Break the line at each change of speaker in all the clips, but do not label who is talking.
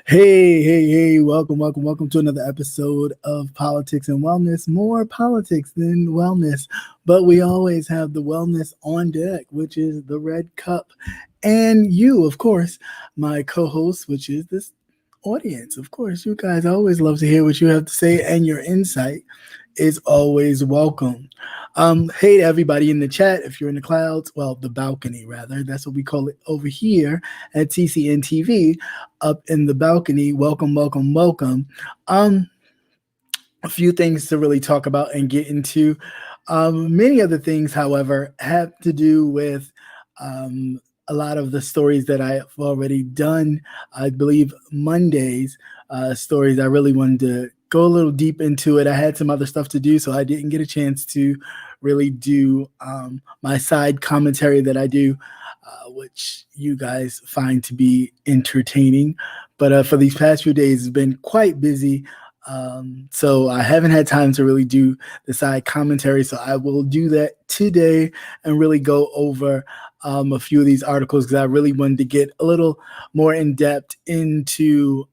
Hey, welcome to another episode of Politics and Wellness. More politics than wellness, but we always have the wellness on deck, which is the red cup. And you, of course, my co host, which is this audience. Of course, you guys always love to hear what you have to say, and your insight is always welcome. Hey to everybody in the chat. If you're in the clouds, well, the balcony rather, that's what we call it over here at CCNTV, up in the balcony. Welcome. Um, a few things to really talk about and get into. Many other things, however, have to do with a lot of the stories that I have already done. I believe Monday's stories. I really wanted to go a little deep into it. I had some other stuff to do, so I didn't get a chance to really do my side commentary that I do, which you guys find to be entertaining. But for these past few days, it's been quite busy. So I haven't had time to really do the side commentary. So I will do that today and really go over a few of these articles because I really wanted to get a little more in depth into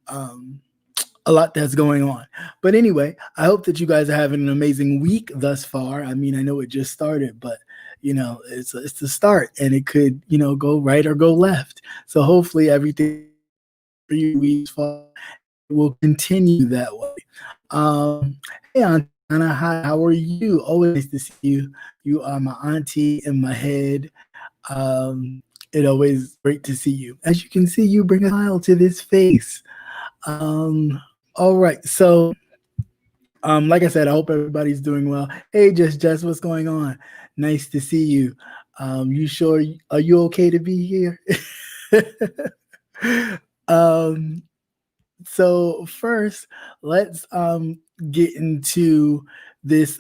a lot that's going on. But anyway, I hope that you guys are having an amazing week thus far. I mean, I know it just started, but it's the start, and it could go right or go left. So hopefully everything for you weeks far will continue that way. Hey, Auntie Anna, hi, how are you? Always nice to see you. You are my auntie in my head. It always great to see you. As you can see, you bring a smile to this face. All right, so like I said, I hope everybody's doing well. Hey, just what's going on? Nice to see you. You sure? Are you okay to be here? um, so first, let's get into this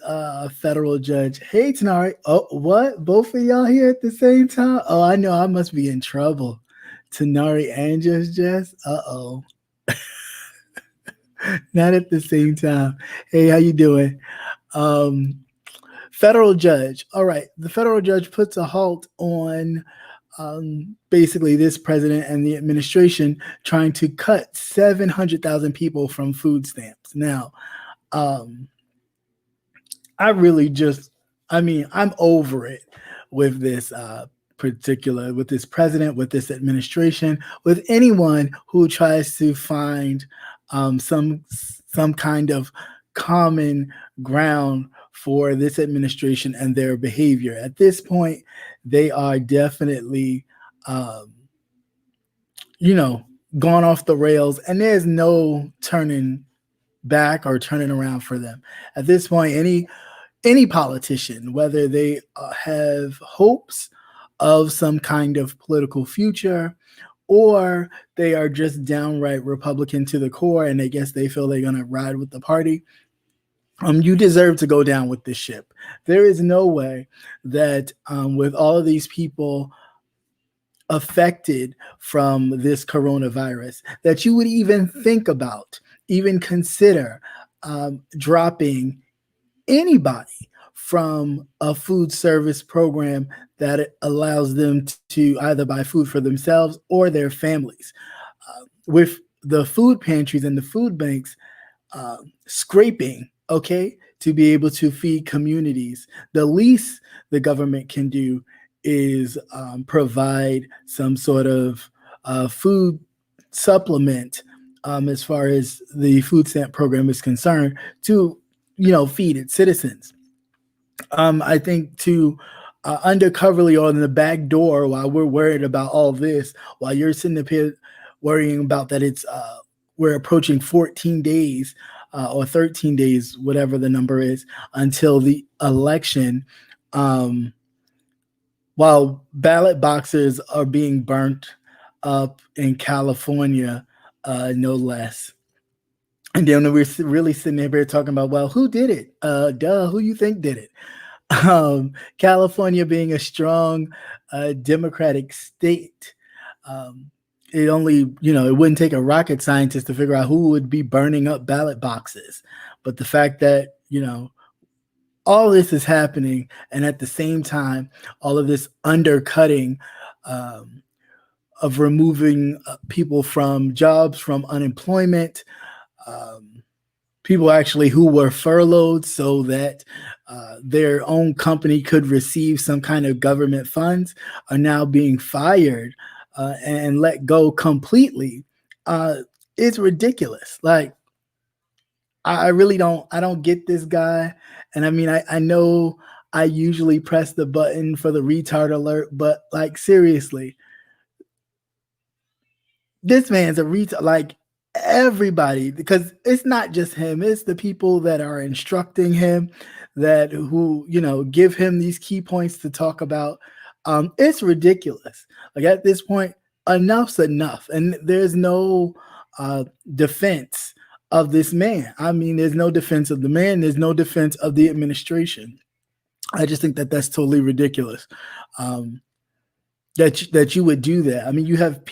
federal judge. Hey, Tanari. Oh, what? Both of y'all here at the same time? Oh, I know. I must be in trouble. Tanari and Just. Uh-oh. Not at the same time. Hey, how you doing? Um, Federal judge. All right. The federal judge puts a halt on basically this president and the administration trying to cut 700,000 people from food stamps. Now, um, I really just, I mean, I'm over it with this with this president, with this administration, with anyone who tries to find some kind of common ground for this administration and their behavior. At this point, they are definitely, um, you know, gone off the rails, and there's no turning back or turning around for them. At this point, any politician, whether they have hopes of some kind of political future or they are just downright Republican to the core and they guess they feel they're going to ride with the party, you deserve to go down with this ship. There is no way that with all of these people affected from this coronavirus that you would even think about, even consider dropping anybody from a food service program that allows them to either buy food for themselves or their families. With the food pantries and the food banks scraping, okay, to be able to feed communities, the least the government can do is provide some sort of food supplement as far as the food stamp program is concerned to feed its citizens. I think to undercoverly on the back door while we're worried about all this, while you're sitting up here worrying about that we're approaching 14 days or 13 days, whatever the number is, until the election, while ballot boxes are being burnt up in California, no less. And then we're really sitting there talking about, well, who did it? Who you think did it? California being a strong Democratic state, it only, it wouldn't take a rocket scientist to figure out who would be burning up ballot boxes. But the fact that, all this is happening, and at the same time, all of this undercutting removing people from jobs, from unemployment, people actually who were furloughed so that their own company could receive some kind of government funds are now being fired and let go completely. It's ridiculous. Like, I really don't get this guy. And I mean, I know I usually press the button for the retard alert, but like, seriously, this man's a retard. Like, everybody, because it's not just him, it's the people that are instructing him, that who, give him these key points to talk about. It's ridiculous. Like, at this point, enough's enough. And there's no defense of this man. I mean, there's no defense of the man, there's no defense of the administration. I just think that that's totally ridiculous. That you would do that. I mean, you have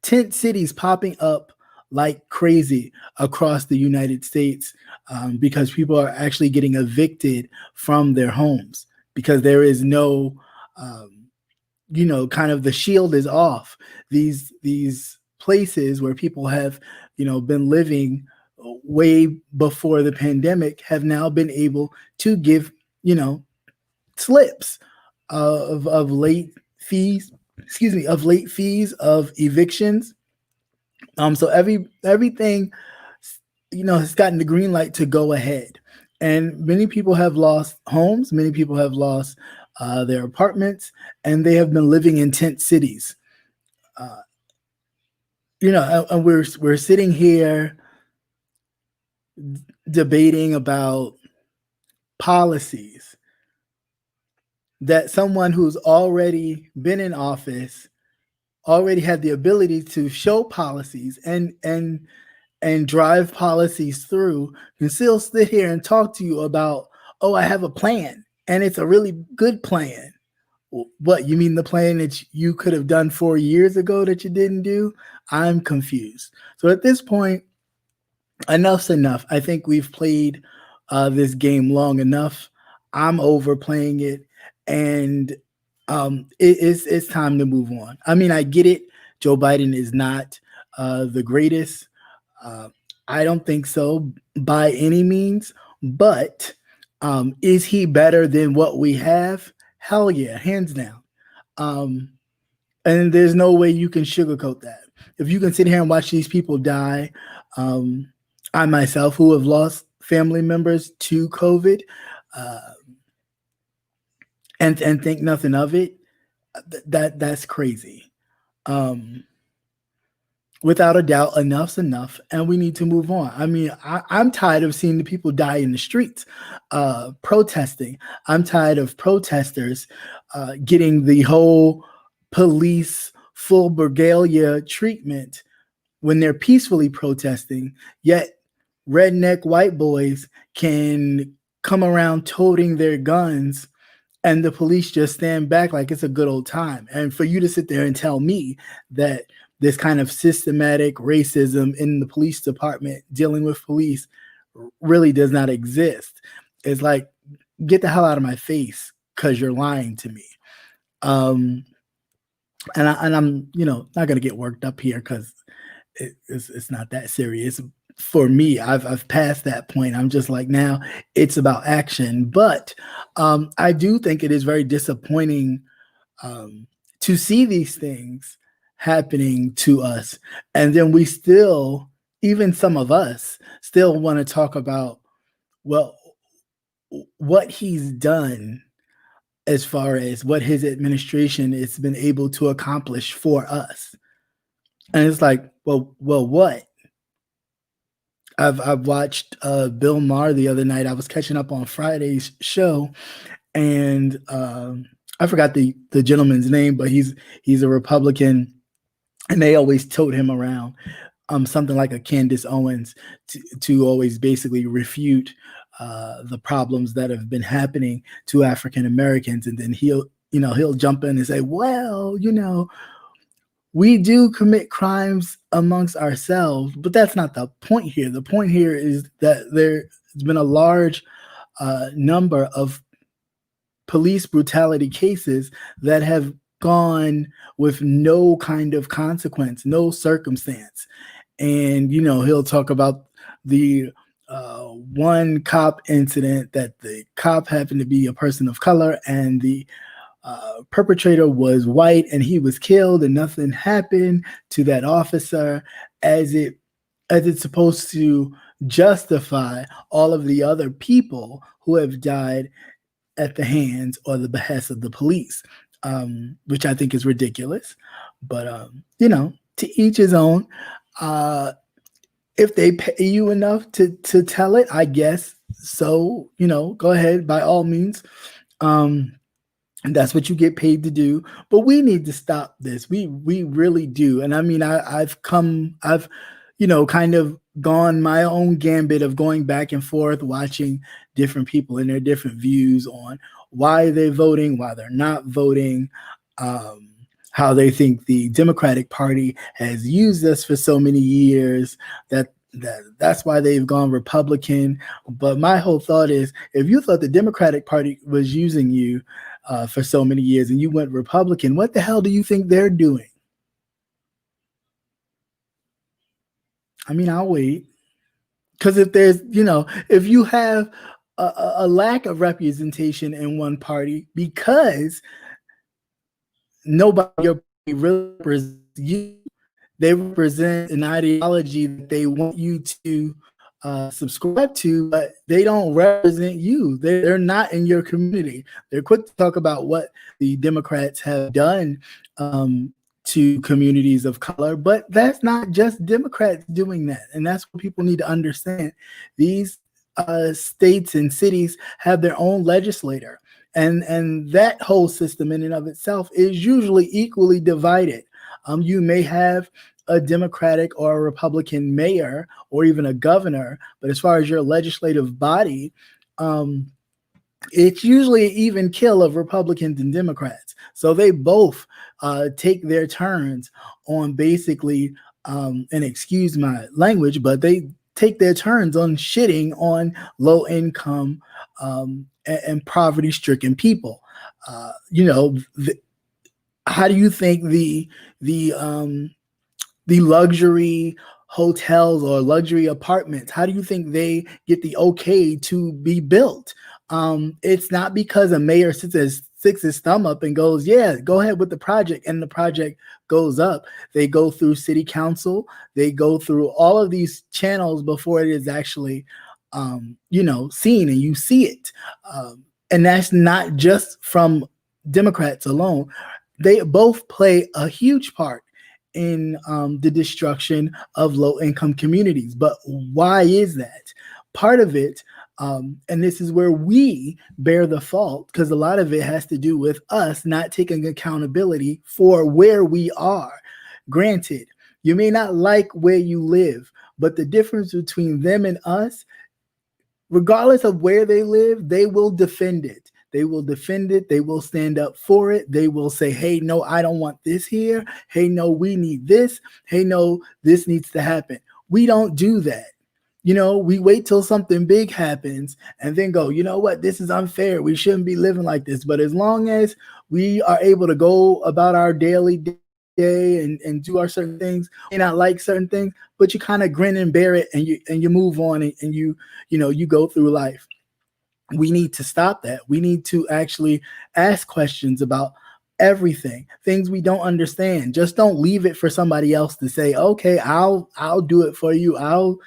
tent cities popping up like crazy across the United States because people are actually getting evicted from their homes because there is no, kind of the shield is off. These places where people have, been living way before the pandemic have now been able to give, slips of late fees, of late fees, of evictions. So everything, has gotten the green light to go ahead. And many people have lost homes. Many people have lost their apartments, and they have been living in tent cities. And we're sitting here debating about policies that someone who's already been in office already had the ability to show policies and drive policies through, can still sit here and talk to you about, oh, I have a plan, and it's a really good plan. What, you mean the plan that you could have done 4 years ago that you didn't do? I'm confused. So at this point, enough's enough. I think we've played this game long enough. I'm overplaying it, and it's time to move on. I mean, I get it. Joe Biden is not the greatest. I don't think so by any means, but is he better than what we have? Hell yeah, hands down. And there's no way you can sugarcoat that. If you can sit here and watch these people die, I myself, who have lost family members to COVID, and think nothing of it, that's crazy. Without a doubt, enough's enough, and we need to move on. I mean, I'm tired of seeing the people die in the streets, protesting. I'm tired of protesters getting the whole police full regalia treatment when they're peacefully protesting, yet redneck white boys can come around toting their guns and the police just stand back like it's a good old time. And for you to sit there and tell me that this kind of systematic racism in the police department dealing with police really does not exist, it's like, get the hell out of my face, because you're lying to me. And I'm not going to get worked up here because it's not that serious. For me, I've passed that point. I'm just like, now it's about action. But I do think it is very disappointing to see these things happening to us. And then we still, even some of us, still want to talk about, well, what he's done as far as what his administration has been able to accomplish for us. And it's like, well, what? I've watched Bill Maher the other night. I was catching up on Friday's show, and I forgot the gentleman's name, but he's a Republican, and they always tote him around, something like a Candace Owens, to always basically refute the problems that have been happening to African Americans, and then he'll jump in and say, well, we do commit crimes amongst ourselves, but that's not the point here. The point here is that there's been a large number of police brutality cases that have gone with no kind of consequence, no circumstance. And, he'll talk about the one cop incident that the cop happened to be a person of color, and the perpetrator was white, and he was killed, and nothing happened to that officer, as it's supposed to justify all of the other people who have died at the hands or the behest of the police, which I think is ridiculous. But to each his own. If they pay you enough to tell it, I guess so. Go ahead by all means. And that's what you get paid to do. But we need to stop this. We really do. And I mean, I've kind of gone my own gambit of going back and forth, watching different people and their different views on why they're voting, why they're not voting, how they think the Democratic Party has used us for so many years, that's why they've gone Republican. But my whole thought is, if you thought the Democratic Party was using you for so many years and you went Republican, what the hell do you think they're doing? I mean, I'll wait. Because if you have a lack of representation in one party because nobody really represents you, they represent an ideology that they want you to subscribe to, but they don't represent you. They're not in your community. They're quick to talk about what the Democrats have done to communities of color, but that's not just Democrats doing that. And that's what people need to understand. These states and cities have their own legislator. And that whole system in and of itself is usually equally divided. You may have a Democratic or a Republican mayor or even a governor, but as far as your legislative body, it's usually an even kill of Republicans and Democrats. So they both take their turns on basically, and excuse my language, but they take their turns on shitting on low income and poverty stricken people. How do you think the luxury hotels or luxury apartments, how do you think they get the okay to be built? It's not because a mayor sticks his thumb up and goes, yeah, go ahead with the project, and the project goes up. They go through city council. They go through all of these channels before it is actually, seen, and you see it. And that's not just from Democrats alone. They both play a huge part in the destruction of low-income communities. But why is that? Part of it, and this is where we bear the fault, because a lot of it has to do with us not taking accountability for where we are. Granted, you may not like where you live, but the difference between them and us, regardless of where they live, they will defend it. They will defend it. They will stand up for it. They will say, hey, no, I don't want this here. Hey, no, we need this. Hey, no, this needs to happen. We don't do that. We wait till something big happens and then go, you know what, this is unfair. We shouldn't be living like this. But as long as we are able to go about our daily day and do our certain things, you may not like certain things, but you kind of grin and bear it, and you move on, and you go through life. We need to stop that. We need to actually ask questions about everything, things we don't understand. Just don't leave it for somebody else to say, okay, I'll do it for you. I'll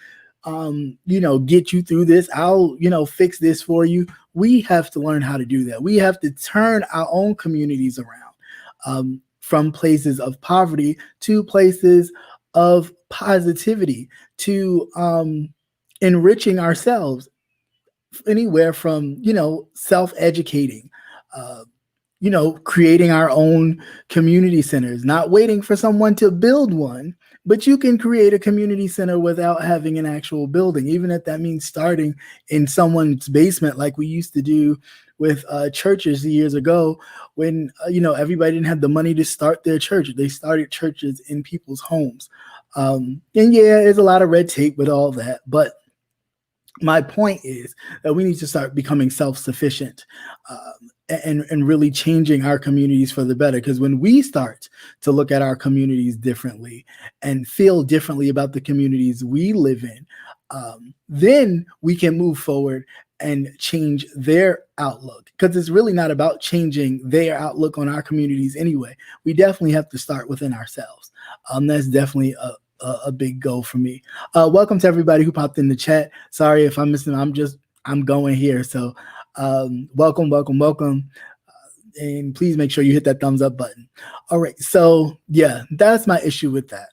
get you through this. I'll, fix this for you. We have to learn how to do that. We have to turn our own communities around, from places of poverty to places of positivity, to enriching ourselves, anywhere from, self-educating, creating our own community centers, not waiting for someone to build one, but you can create a community center without having an actual building, even if that means starting in someone's basement, like we used to do with churches years ago, when, everybody didn't have the money to start their church. They started churches in people's homes. And yeah, there's a lot of red tape with all that, but my point is that we need to start becoming self-sufficient, and really changing our communities for the better. Because when we start to look at our communities differently and feel differently about the communities we live in, then we can move forward and change their outlook. Because it's really not about changing their outlook on our communities anyway. We definitely have to start within ourselves. That's definitely a big goal for me. Welcome to everybody who popped in the chat. Sorry if I'm missing. I'm going here. So welcome. And please make sure you hit that thumbs up button. All right. So yeah, that's my issue with that.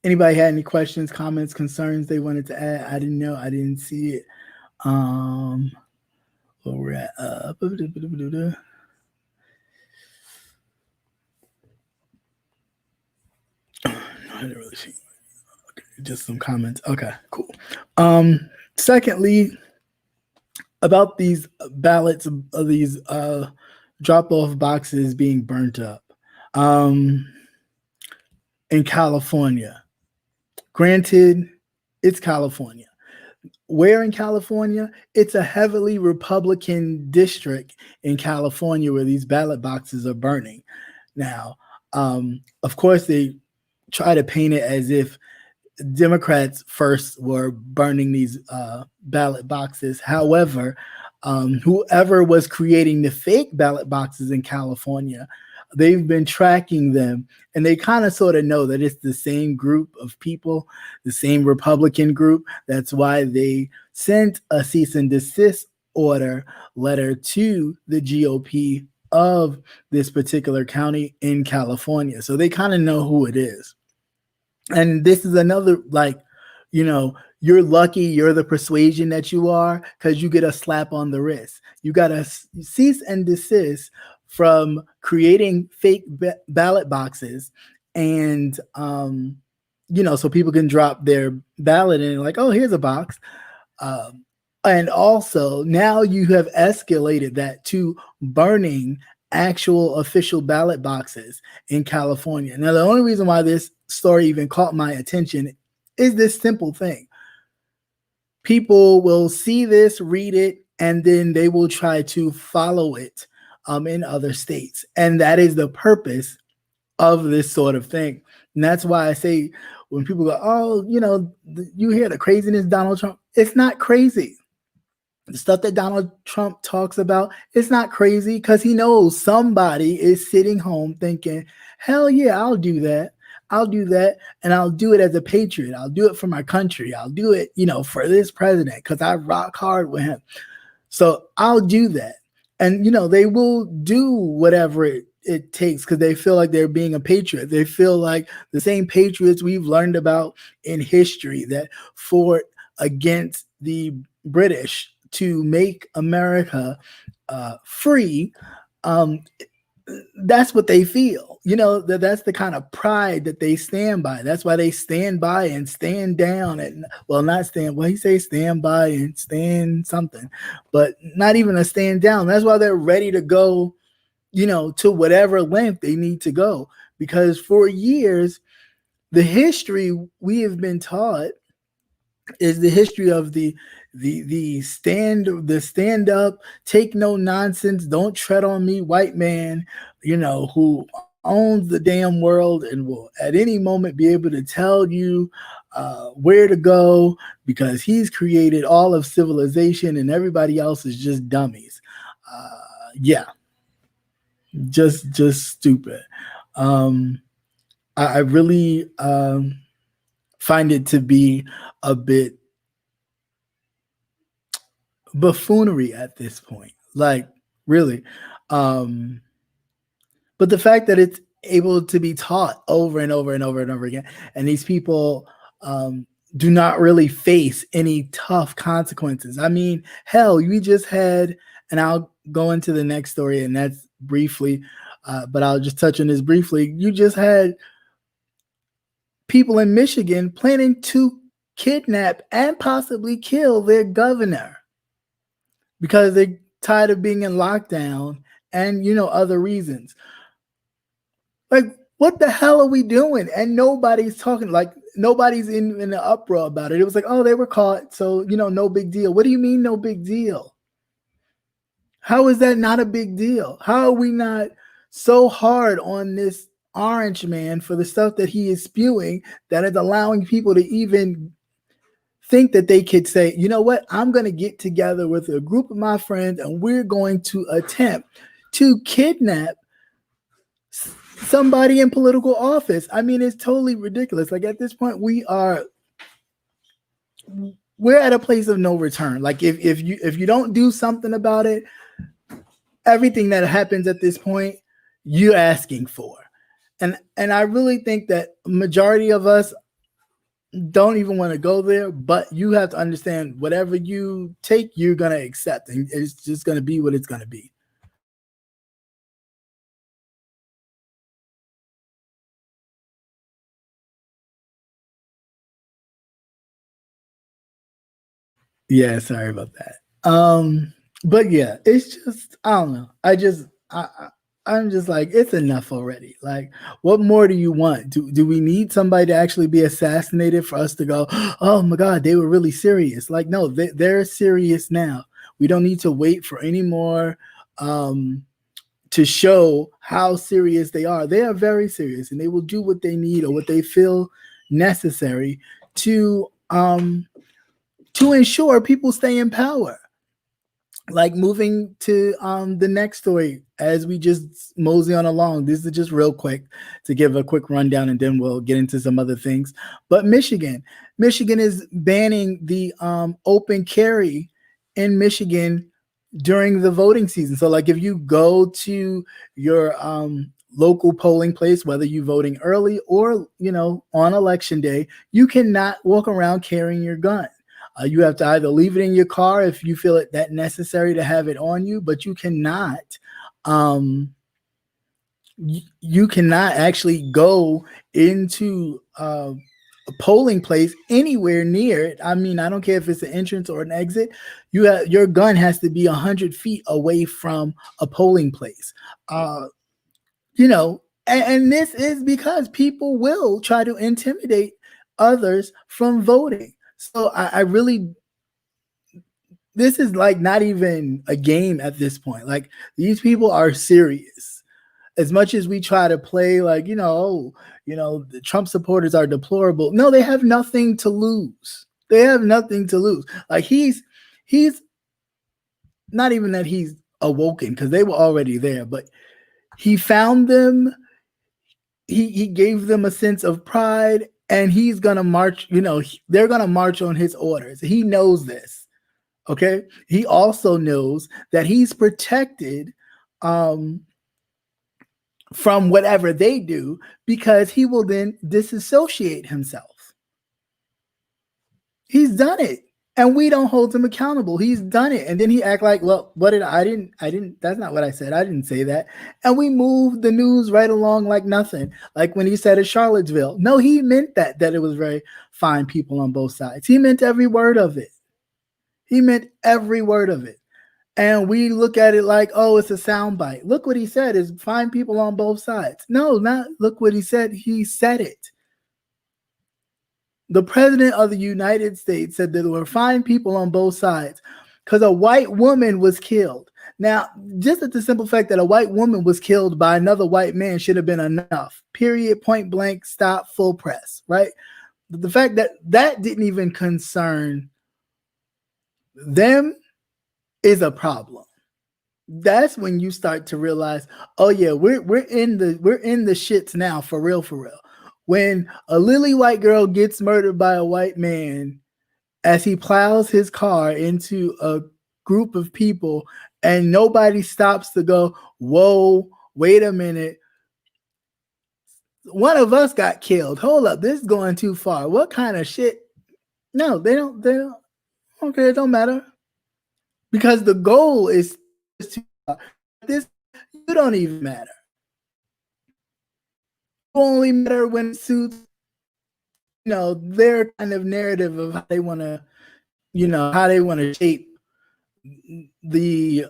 Anybody had any questions, comments, concerns they wanted to add? I didn't know. I didn't see it. Where we're at. I didn't really see. Okay, just some comments. Okay, cool. Secondly, about these ballots of these drop-off boxes being burnt up in California. Granted, it's California. Where in California? It's a heavily Republican district in California where these ballot boxes are burning. Now, of course, they try to paint it as if Democrats first were burning these ballot boxes. However, whoever was creating the fake ballot boxes in California, they've been tracking them, and they kind of sort of know that it's the same group of people, the same Republican group. That's why they sent a cease and desist order letter to the GOP of this particular county in California. So they kind of know who it is. And this is another, like, you're lucky you're the persuasion that you are, because you get a slap on the wrist. You got to cease and desist from creating fake ballot boxes, and so people can drop their ballot in, like, oh, here's a box. And also now you have escalated that to burning actual official ballot boxes in California. Now, the only reason why this story even caught my attention is this simple thing. People will see this, read it, and then they will try to follow it in other states. And that is the purpose of this sort of thing. And that's why I say, when people go, oh, you hear the craziness, Donald Trump, it's not crazy. The stuff that Donald Trump talks about, it's not crazy, because he knows somebody is sitting home thinking, hell yeah, I'll do that. And I'll do it as a patriot. I'll do it for my country. I'll do it, for this president, because I rock hard with him. So I'll do that. And, they will do whatever it takes, because they feel like they're being a patriot. They feel like the same patriots we've learned about in history that fought against the British to make America free. That's what they feel. That's the kind of pride that they stand by. That's why they stand by and stand down, and not stand. Well, he says stand by and stand something, but not even a stand down. That's why they're ready to go, to whatever length they need to go, because for years, the history we have been taught is the history of the stand up, take no nonsense, don't tread on me white man, who owns the damn world and will at any moment be able to tell you where to go, because he's created all of civilization and everybody else is just dummies. Just stupid. I really find it to be a bit buffoonery at this point, like, really. But the fact that it's able to be taught over and over and over and over again, and these people do not really face any tough consequences. I mean, hell, we just had, and I'll go into the next story, and that's briefly, but I'll just touch on this briefly. You just had people in Michigan planning to kidnap and possibly kill their governor because they're tired of being in lockdown and, other reasons. Like, What the hell are we doing? And nobody's talking, like nobody's in an uproar about it. It was like, oh, they were caught, so no big deal. What do you mean no big deal? How is that not a big deal? How are we not so hard on this orange man for the stuff that he is spewing that is allowing people to even think that they could say, you know what, I'm going to get together with a group of my friends and we're going to attempt to kidnap somebody in political office. I mean, it's totally ridiculous. Like at this point, we're at a place of no return. Like if you don't do something about it, everything that happens at this point, you're asking for. And I really think that majority of us don't even want to go there, but you have to understand whatever you take, you're going to accept, and it's just going to be what it's going to be. Yeah, sorry about that. But yeah, it's just, I don't know. I'm just like, it's enough already. Like, what more do you want? Do we need somebody to actually be assassinated for us to go, oh my God, they were really serious? Like, no, they're serious now. We don't need to wait for any more to show how serious they are. They are very serious, and they will do what they need or what they feel necessary to ensure people stay in power. Like moving to the next story as we just mosey on along. This is just real quick to give a quick rundown, and then we'll get into some other things. But Michigan is banning the open carry in Michigan during the voting season. So like if you go to your local polling place, whether you're voting early or on election day, you cannot walk around carrying your gun. You have to either leave it in your car if you feel it that necessary to have it on you, but you cannot actually go into a polling place anywhere near it. I mean, I don't care if it's an entrance or an exit. Your gun has to be 100 feet away from a polling place. And this is because people will try to intimidate others from voting. So I really, this is like not even a game at this point. Like these people are serious. As much as we try to play like, the Trump supporters are deplorable. No, they have nothing to lose. They have nothing to lose. Like he's not even that he's awoken, because they were already there, but he found them. He gave them a sense of pride, and he's gonna march. They're gonna march on his orders. He knows this. Okay. He also knows that he's protected from whatever they do, because he will then disassociate himself. He's done it, and we don't hold him accountable. He's done it, and then he act like, well, what did I didn't. That's not what I said. I didn't say that. And we move the news right along like nothing. Like when he said at Charlottesville, no, he meant that it was very fine people on both sides. He meant every word of it. He meant every word of it. And we look at it like, oh, it's a soundbite. Look what he said is fine people on both sides. No, not look what he said. He said it. The president of the United States said that there were fine people on both sides because a white woman was killed. Now, just at the simple fact that a white woman was killed by another white man should have been enough. Period, point blank, stop, full press, right? But the fact that that didn't even concern them is a problem. That's when you start to realize, oh yeah, we're in the shits now, for real, for real. When a lily white girl gets murdered by a white man as he plows his car into a group of people, and nobody stops to go, whoa, wait a minute. One of us got killed. Hold up, this is going too far. What kind of shit? No, they don't. Okay, it don't matter. Because the goal is too far. This, you don't even matter. You only matter when it suits, their kind of narrative of how they want to, shape the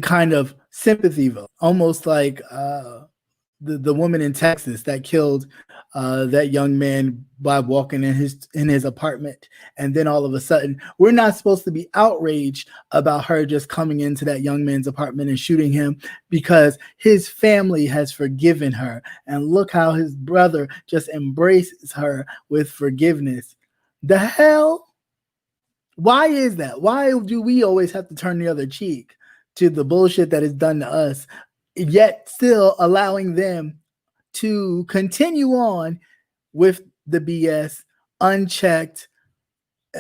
kind of sympathy vote. Almost like the woman in Texas that killed that young man by walking in his apartment, and then all of a sudden we're not supposed to be outraged about her just coming into that young man's apartment and shooting him because his family has forgiven her, and look how his brother just embraces her with forgiveness. The hell? Why is that? Why do we always have to turn the other cheek to the bullshit that is done to us, yet still allowing them to continue on with the BS unchecked,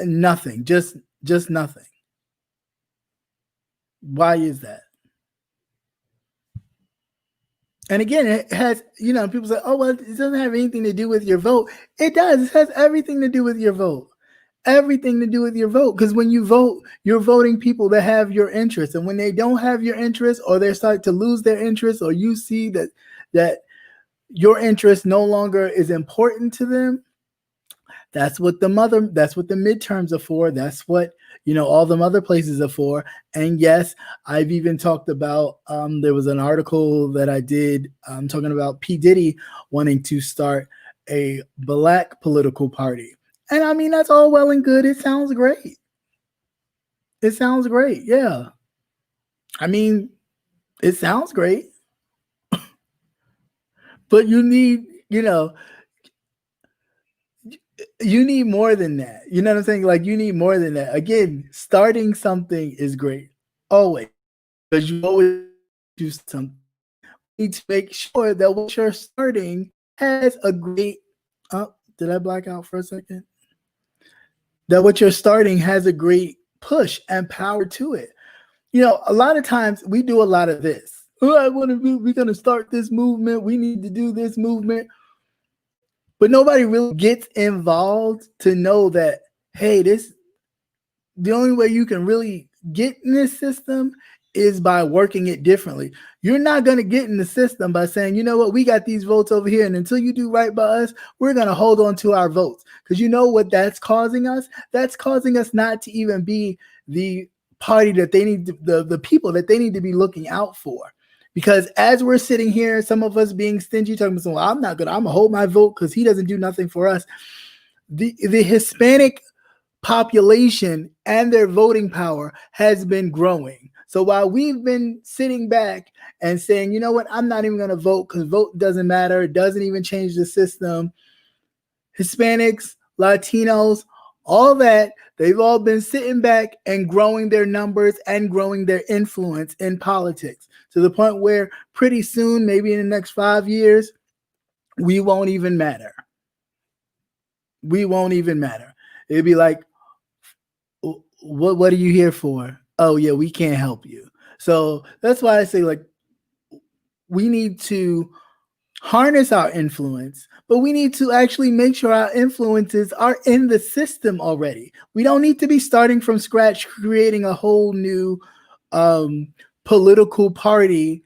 nothing, just nothing? Why is that? And again, it has, people say, oh, well, it doesn't have anything to do with your vote. It does. It has everything to do with your vote. Everything to do with your vote. Because when you vote, you're voting people that have your interests. And when they don't have your interests, or they start to lose their interests, or you see that your interest no longer is important to them, that's what the midterms are for. That's what, all the other places are for. And yes, I've even talked about, there was an article that I did talking about P. Diddy wanting to start a black political party. And I mean, that's all well and good. It sounds great. It sounds great. Yeah. I mean, it sounds great. But you need, you need more than that. You know what I'm saying? Like, you need more than that. Again, starting something is great. Always. Because you always do something. You need to make sure that what you're starting has a great, did I black out for a second? That what you're starting has a great push and power to it. A lot of times we do a lot of this. We're going to start this movement. We need to do this movement. But nobody really gets involved to know that, hey, the only way you can really get in this system is by working it differently. You're not going to get in the system by saying, you know what, we got these votes over here, and until you do right by us, we're going to hold on to our votes. Because you know what that's causing us? That's causing us not to even be the party that they need, the people that they need to be looking out for. Because as we're sitting here, some of us being stingy, talking about, well, I'm not good, I'm going to hold my vote because he doesn't do nothing for us. The Hispanic population and their voting power has been growing. So while we've been sitting back and saying, you know what, I'm not even going to vote because vote doesn't matter, it doesn't even change the system, Hispanics, Latinos, all that, they've all been sitting back and growing their numbers and growing their influence in politics to the point where pretty soon, maybe in the next 5 years, we won't even matter. We won't even matter. It'd be like, what are you here for? Oh yeah, we can't help you. So that's why I say, like, we need to harness our influence, but we need to actually make sure our influences are in the system already. We don't need to be starting from scratch, creating a whole new political party,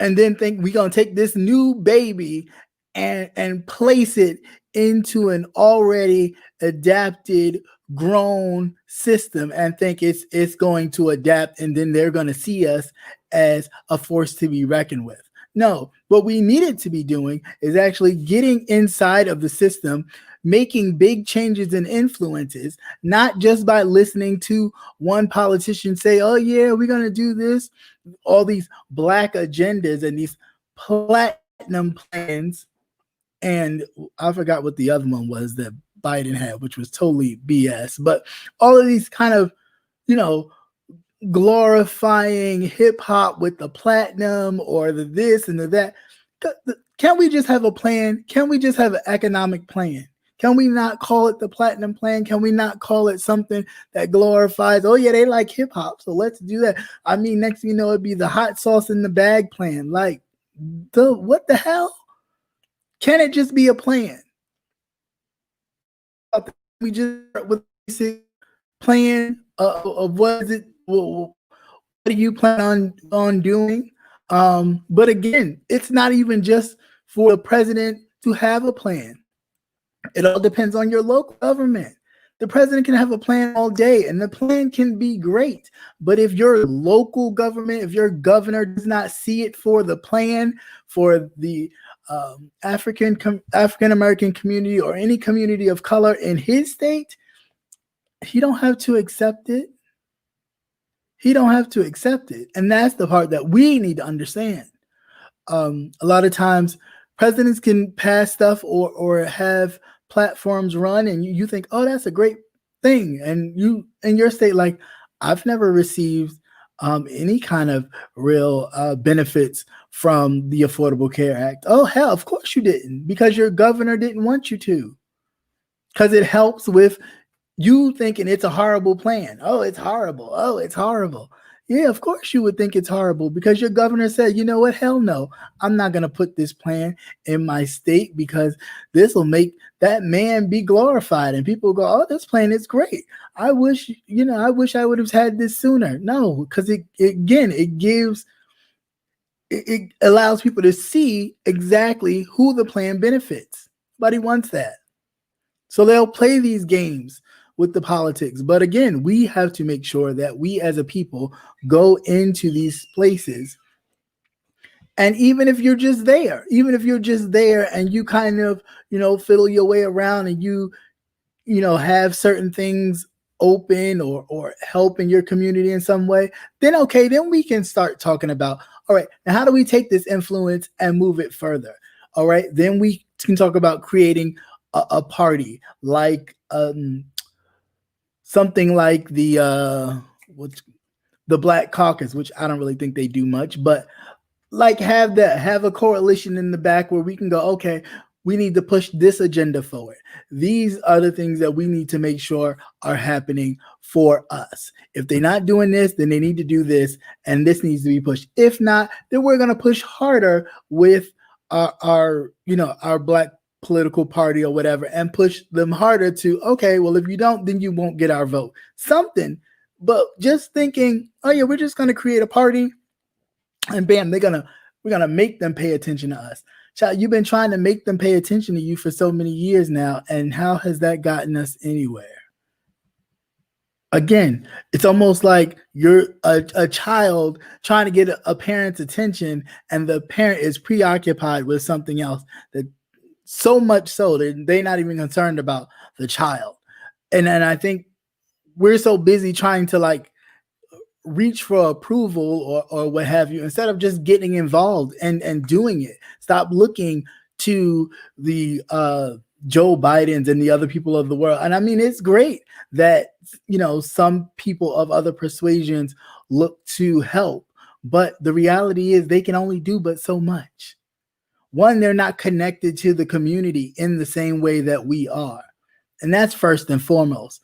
and then think we're going to take this new baby and place it into an already adapted, grown system and think it's going to adapt, and then they're going to see us as a force to be reckoned with. No, what we needed to be doing is actually getting inside of the system, making big changes and influences, not just by listening to one politician say, oh yeah, we're going to do this, all these black agendas and these platinum plans. And I forgot what the other one was that Biden had, which was totally BS. But all of these kind of, glorifying hip hop with the platinum or the this and the that. Can't we just have a plan? Can we just have an economic plan? Can we not call it the platinum plan? Can we not call it something that glorifies, oh yeah, they like hip hop, so let's do that. I mean, next thing you know, it'd be the hot sauce in the bag plan. Like, what the hell? Can it just be a plan? We just start with a basic plan of what is it? What do you plan on doing? But again, it's not even just for the president to have a plan. It all depends on your local government. The president can have a plan all day, and the plan can be great. But if your local government, if your governor does not see it for the plan for the African American community or any community of color in his state, he don't have to accept it. He don't have to accept it, and that's the part that we need to understand. A lot of times, presidents can pass stuff or have platforms run, and you think, oh, that's a great thing, and you in your state, like, I've never received any kind of real benefits from the Affordable Care Act. Oh, hell, of course you didn't, because your governor didn't want you to, because it helps with you thinking it's a horrible plan. Oh, it's horrible. Oh, it's horrible. Yeah, of course you would think it's horrible, because your governor said, you know what? Hell no. I'm not going to put this plan in my state, because this will make that man be glorified. And people go, oh, this plan is great. I wish I would have had this sooner. No, because it allows people to see exactly who the plan benefits. Nobody wants that. So they'll play these games with the politics. But again, we have to make sure that we as a people go into these places. And even if you're just there and you kind of, fiddle your way around, and you have certain things open or help in your community in some way, then okay, then we can start talking about, all right, now how do we take this influence and move it further? All right, then we can talk about creating a party, like something like the Black Caucus, which I don't really think they do much, but like have a coalition in the back where we can go, okay, we need to push this agenda forward. These are the things that we need to make sure are happening for us. If they're not doing this, then they need to do this, and this needs to be pushed. If not, then we're going to push harder with our Black political party or whatever, and push them harder to, okay, well, if you don't, then you won't get our vote. Something. But just thinking, oh yeah, we're just going to create a party, and bam, we're gonna make them pay attention to us. Child, you've been trying to make them pay attention to you for so many years now, and how has that gotten us anywhere? Again, it's almost like you're a child trying to get a parent's attention, and the parent is preoccupied with something else, that so much so that they're not even concerned about the child. And I think we're so busy trying to like reach for approval or what have you, instead of just getting involved and doing it. Stop looking to the Joe Bidens and the other people of the world. And I mean, it's great that, some people of other persuasions look to help, but the reality is they can only do but so much. One, they're not connected to the community in the same way that we are. And that's first and foremost.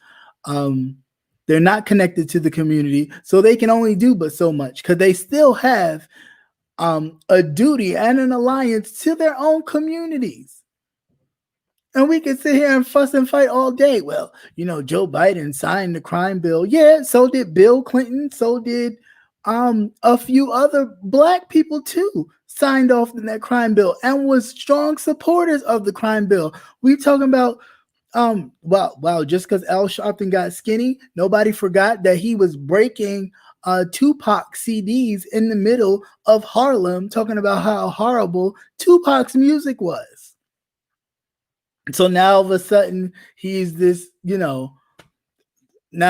They're not connected to the community, so they can only do but so much, because they still have a duty and an alliance to their own communities. And we can sit here and fuss and fight all day. Well, Joe Biden signed the crime bill. Yeah, so did Bill Clinton. So did a few other Black people too, signed off in that crime bill and was strong supporters of the crime bill. We talking about wow, just because Al Sharpton got skinny, nobody forgot that he was breaking Tupac CDs in the middle of Harlem, talking about how horrible Tupac's music was. So now all of a sudden he's this, now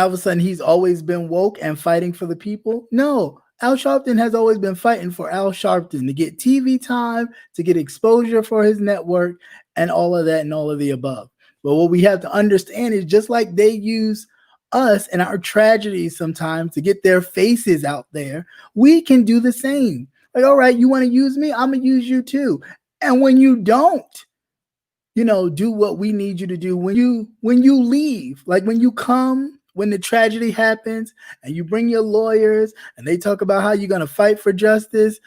all of a sudden he's always been woke and fighting for the people. No, Al Sharpton has always been fighting for Al Sharpton, to get TV time, to get exposure for his network, and all of that and all of the above. But what we have to understand is, just like they use us and our tragedies sometimes to get their faces out there, we can do the same. Like, all right, you want to use me? I'm going to use you too. And when you don't, do what we need you to do, when you leave, like when you come, when the tragedy happens and you bring your lawyers and they talk about how you're going to fight for justice,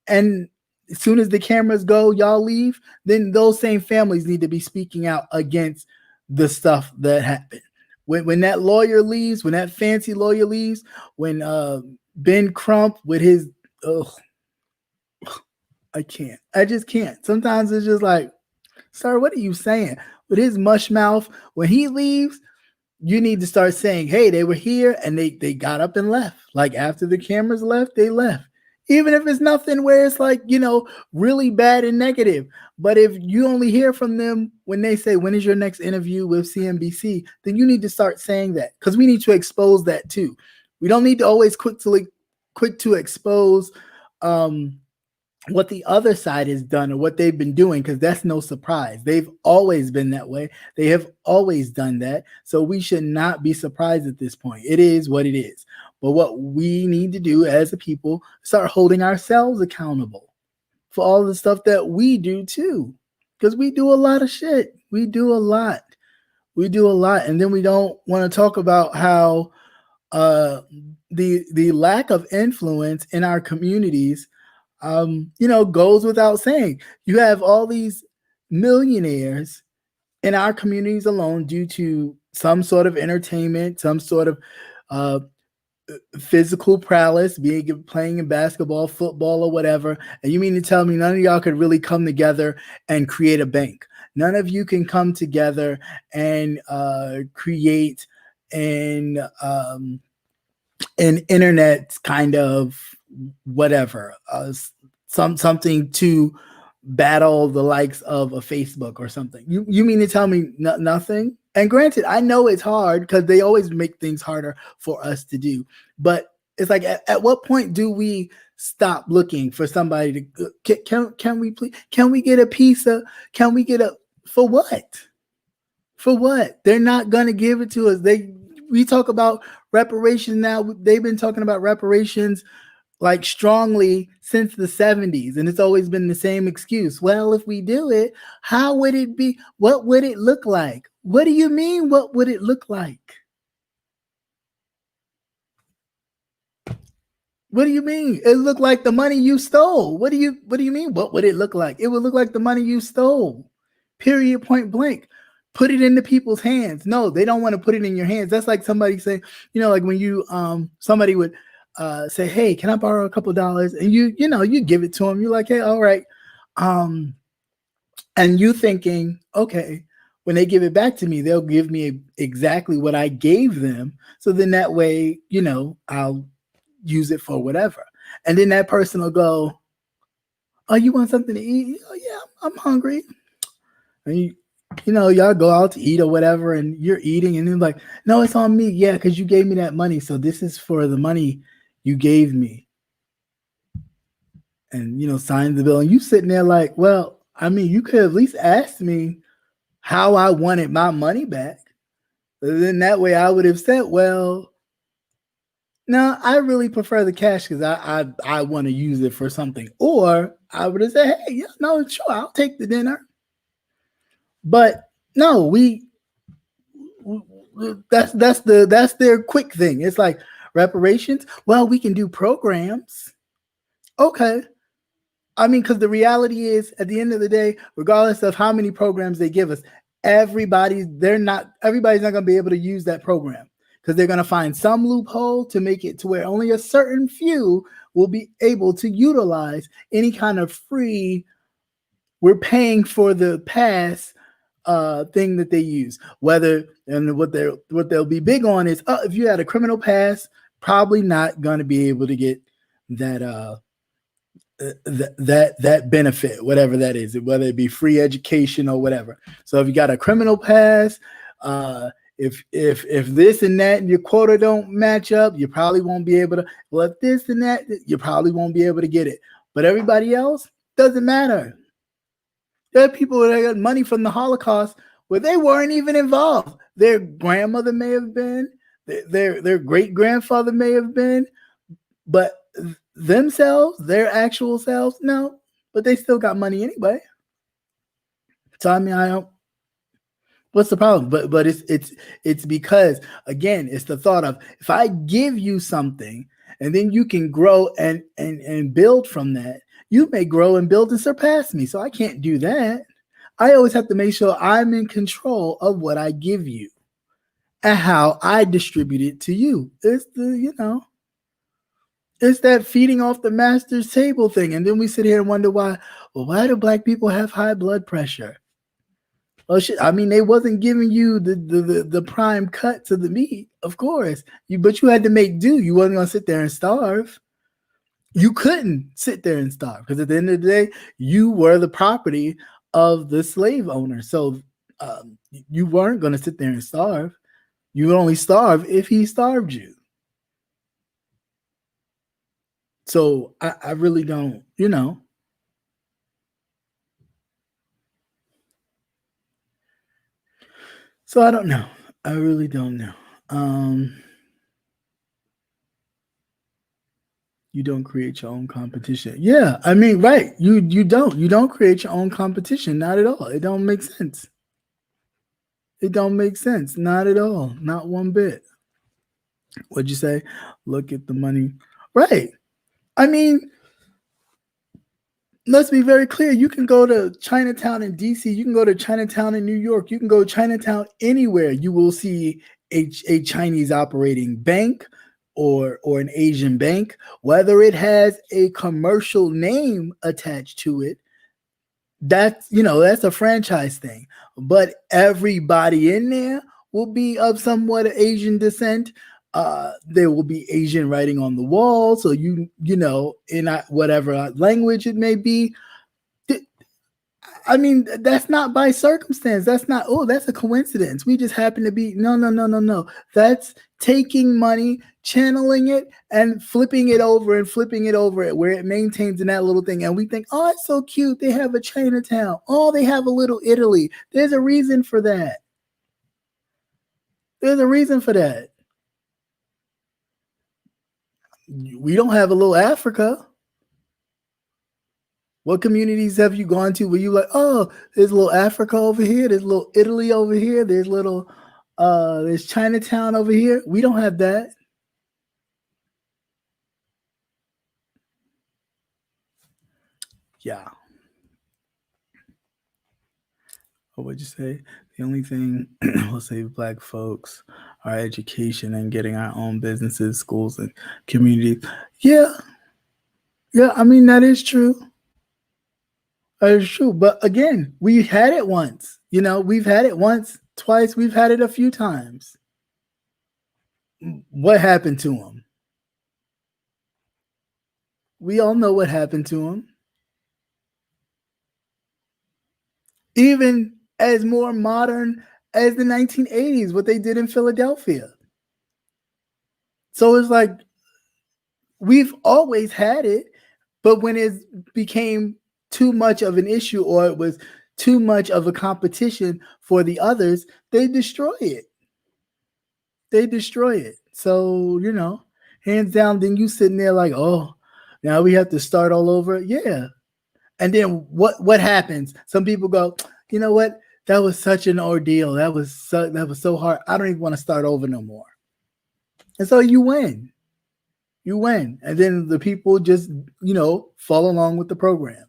and as soon as the cameras go, y'all leave, then those same families need to be speaking out against the stuff that happened. When that lawyer leaves, when that fancy lawyer leaves, when Ben Crump with his, I just can't. Sometimes it's just like, sir, what are you saying? With his mush mouth, when he leaves, you need to start saying, hey, they were here and they got up and left. Like after the cameras left, they left. Even if it's nothing where it's like, really bad and negative. But if you only hear from them when they say, when is your next interview with CNBC, then you need to start saying that, because we need to expose that too. We don't need to always quick to expose what the other side has done or what they've been doing, because that's no surprise. They've always been that way. They have always done that. So we should not be surprised at this point. It is what it is. But what we need to do as a people, start holding ourselves accountable for all the stuff that we do too. Because we do a lot of shit. We do a lot. And then we don't want to talk about how the lack of influence in our communities goes without saying. You have all these millionaires in our communities alone due to some sort of entertainment, some sort of physical prowess, playing in basketball, football, or whatever. And you mean to tell me none of y'all could really come together and create a bank? None of you can come together and create an internet kind of whatever, something to battle the likes of a Facebook or something. You mean to tell me nothing? And granted, I know it's hard because they always make things harder for us to do. But it's like, at what point do we stop looking for somebody to can we please, can we get a piece of, can we get a, for what? For what? They're not gonna give it to us. We talk about reparations now. They've been talking about reparations like strongly since the 70s, and it's always been the same excuse. Well, if we do it, how would it be? What would it look like? What do you mean, what would it look like? What do you mean? It looked like the money you stole. What do you mean? What would it look like? It would look like the money you stole. Period, point blank. Put it into people's hands. No, they don't want to put it in your hands. That's like somebody saying, like when you somebody would say, hey, can I borrow a couple dollars? And you give it to them. You're like, hey, all right. And you thinking, okay, when they give it back to me, they'll give me exactly what I gave them. So then that way, I'll use it for whatever. And then that person will go, oh, you want something to eat? Oh, yeah, I'm hungry. And y'all go out to eat or whatever, and you're eating, and then like, no, it's on me. Yeah, because you gave me that money. So this is for the money you gave me. And, sign the bill. And you sitting there like, well, I mean, you could at least ask me how I wanted my money back. But then that way I would have said, well, no, I really prefer the cash because I want to use it for something. Or I would have said, hey, yeah, no, sure, I'll take the dinner. But no, that's their quick thing. It's like reparations. Well, we can do programs. Okay. I mean, because the reality is, at the end of the day, regardless of how many programs they give us, everybody's not going to be able to use that program, because they're going to find some loophole to make it to where only a certain few will be able to utilize any kind of free, we're paying for the pass thing that they use. And what they'll be big on is, if you had a criminal pass, probably not going to be able to get that that benefit, whatever that is, whether it be free education or whatever. So if you got a criminal pass, if this and that and your quota don't match up, you probably won't be able to. Well, if this and that, you probably won't be able to get it. But everybody else, doesn't matter. There are people that got money from the Holocaust where they weren't even involved. Their grandmother may have been, their great grandfather may have been, but themselves, their actual selves, no. But they still got money anyway. So I mean, I don't. What's the problem? But it's because, again, it's the thought of, if I give you something and then you can grow and build from that, you may grow and build and surpass me. So I can't do that. I always have to make sure I'm in control of what I give you and how I distribute it to you. It's it's that feeding off the master's table thing. And then we sit here and wonder why do Black people have high blood pressure? Oh shit! I mean, they wasn't giving you the prime cut to the meat, of course. But you had to make do. You wasn't gonna sit there and starve. You couldn't sit there and starve because at the end of the day, you were the property of the slave owner. So you weren't gonna sit there and starve. You would only starve if he starved you. So I really don't, So I don't know. I really don't know. You don't create your own competition. Yeah, I mean, right. You don't create your own competition. Not at all. It don't make sense. It don't make sense. Not at all. Not one bit. What'd you say? Look at the money. Right. I mean, let's be very clear. You can go to Chinatown in DC. You can go to Chinatown in New York. You can go to Chinatown anywhere. You will see a Chinese operating bank or an Asian bank, whether it has a commercial name attached to it. That's a franchise thing. But everybody in there will be of somewhat Asian descent. There will be Asian writing on the wall, so in whatever language it may be. I mean, that's not by circumstance. That's not, oh, that's a coincidence. We just happen to be, no, no, no, no, no. That's taking money, channeling it, and flipping it over it where it maintains in that little thing. And we think, oh, it's so cute. They have a Chinatown. Oh, they have a little Italy. There's a reason for that. There's a reason for that. We don't have a little Africa. What communities have you gone to where you like, oh, there's a little Africa over here, there's a little Italy over here, there's Chinatown over here? We don't have that. Yeah. What would you say? The only thing will save Black folks are education and getting our own businesses, schools, and communities. Yeah. Yeah, I mean, that is true. That is true. But again, we had it once. We've had it once, twice. We've had it a few times. What happened to them? We all know what happened to them. Even as more modern as the 1980s, what they did in Philadelphia. So it's like we've always had it, but when it became too much of an issue or it was too much of a competition for the others, they destroy it. So, hands down, then you sitting there like, oh, now we have to start all over. Yeah. And then what happens? Some people go, you know what? That was such an ordeal. That was so hard. I don't even want to start over no more. And so you win. And then the people just, follow along with the program.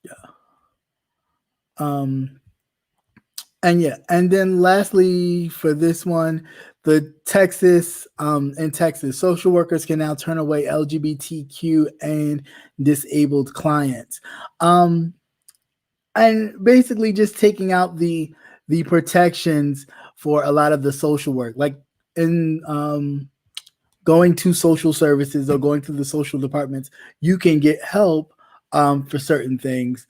Yeah. And then lastly for this one, in Texas, social workers can now turn away LGBTQ and disabled clients. And basically just taking out the protections for a lot of the social work, like in going to social services or going to the social departments, you can get help for certain things,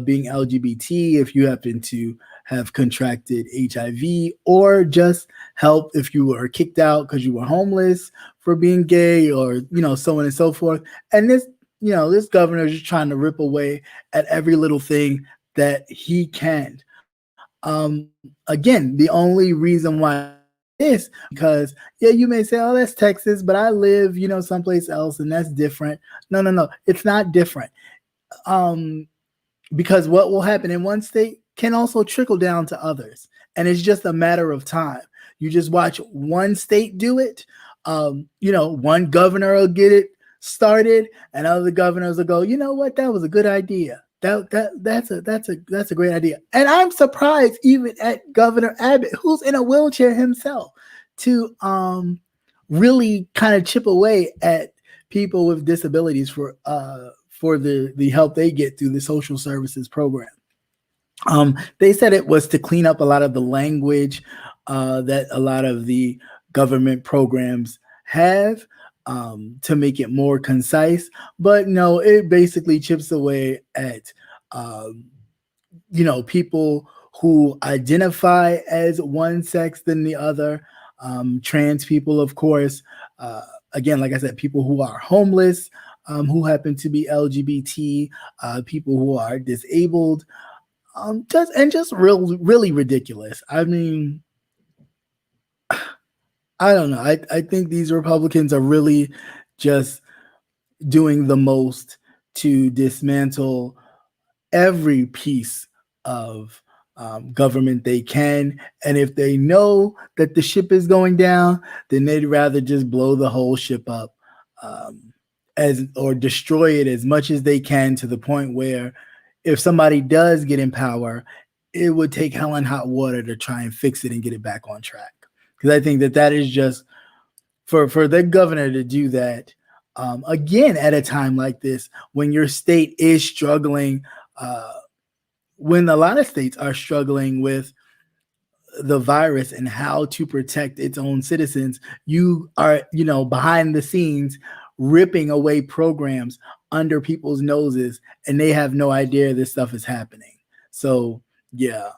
being LGBT, if you happen to have contracted HIV, or just help if you were kicked out because you were homeless for being gay, or, so on and so forth. And this governor is just trying to rip away at every little thing that he can. Again, the only reason why is because, yeah, you may say, oh, that's Texas, but I live, someplace else and that's different. No, it's not different. Because what will happen in one state can also trickle down to others. And it's just a matter of time. You just watch one state do it. One governor will get it started and other governors will go, you know what, that was a good idea. That's a great idea. And I'm surprised even at Governor Abbott, who's in a wheelchair himself, to really kind of chip away at people with disabilities for the help they get through the social services program. They said it was to clean up a lot of the language that a lot of the government programs have, to make it more concise. But no, it basically chips away at um, people who identify as one sex than the other, trans people, of course. Uh, Again, like I said, people who are homeless, who happen to be LGBT, people who are disabled, just really ridiculous. I mean, I don't know. I think these Republicans are really just doing the most to dismantle every piece of government they can. And if they know that the ship is going down, then they'd rather just blow the whole ship up, as or destroy it as much as they can, to the point where if somebody does get in power, it would take hell and hot water to try and fix it and get it back on track. Because I think that that is just for the governor to do that, again, at a time like this when your state is struggling, uh, when a lot of states are struggling with the virus and how to protect its own citizens. You are, behind the scenes ripping away programs under people's noses, and they have no idea this stuff is happening. So yeah,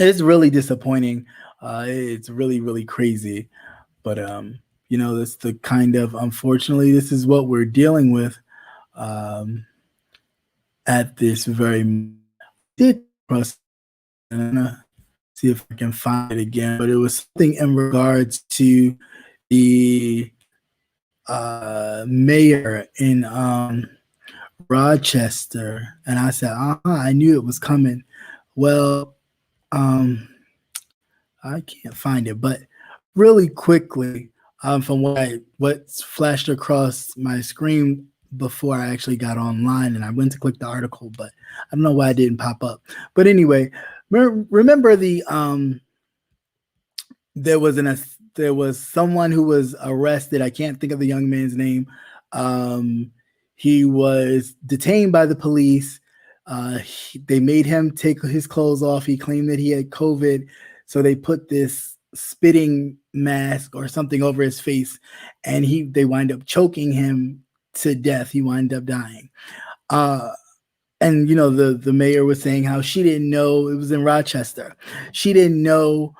it's really disappointing. It's really, really crazy. But that's the kind of, unfortunately, this is what we're dealing with, um, at this very did cross. I'm gonna see if I can find it again, but it was something in regards to the mayor in Rochester, and I said, I knew it was coming. Well, um, I can't find it, but really quickly, from what's flashed across my screen before I actually got online, and I went to click the article, but I don't know why it didn't pop up. But anyway, remember the there was there was someone who was arrested. I can't think of the young man's name. He was detained by the police. They made him take his clothes off. He claimed that he had COVID, so they put this spitting mask or something over his face, and they wind up choking him to death. He wound up dying. And the mayor was saying how she didn't know, it was in Rochester. She didn't know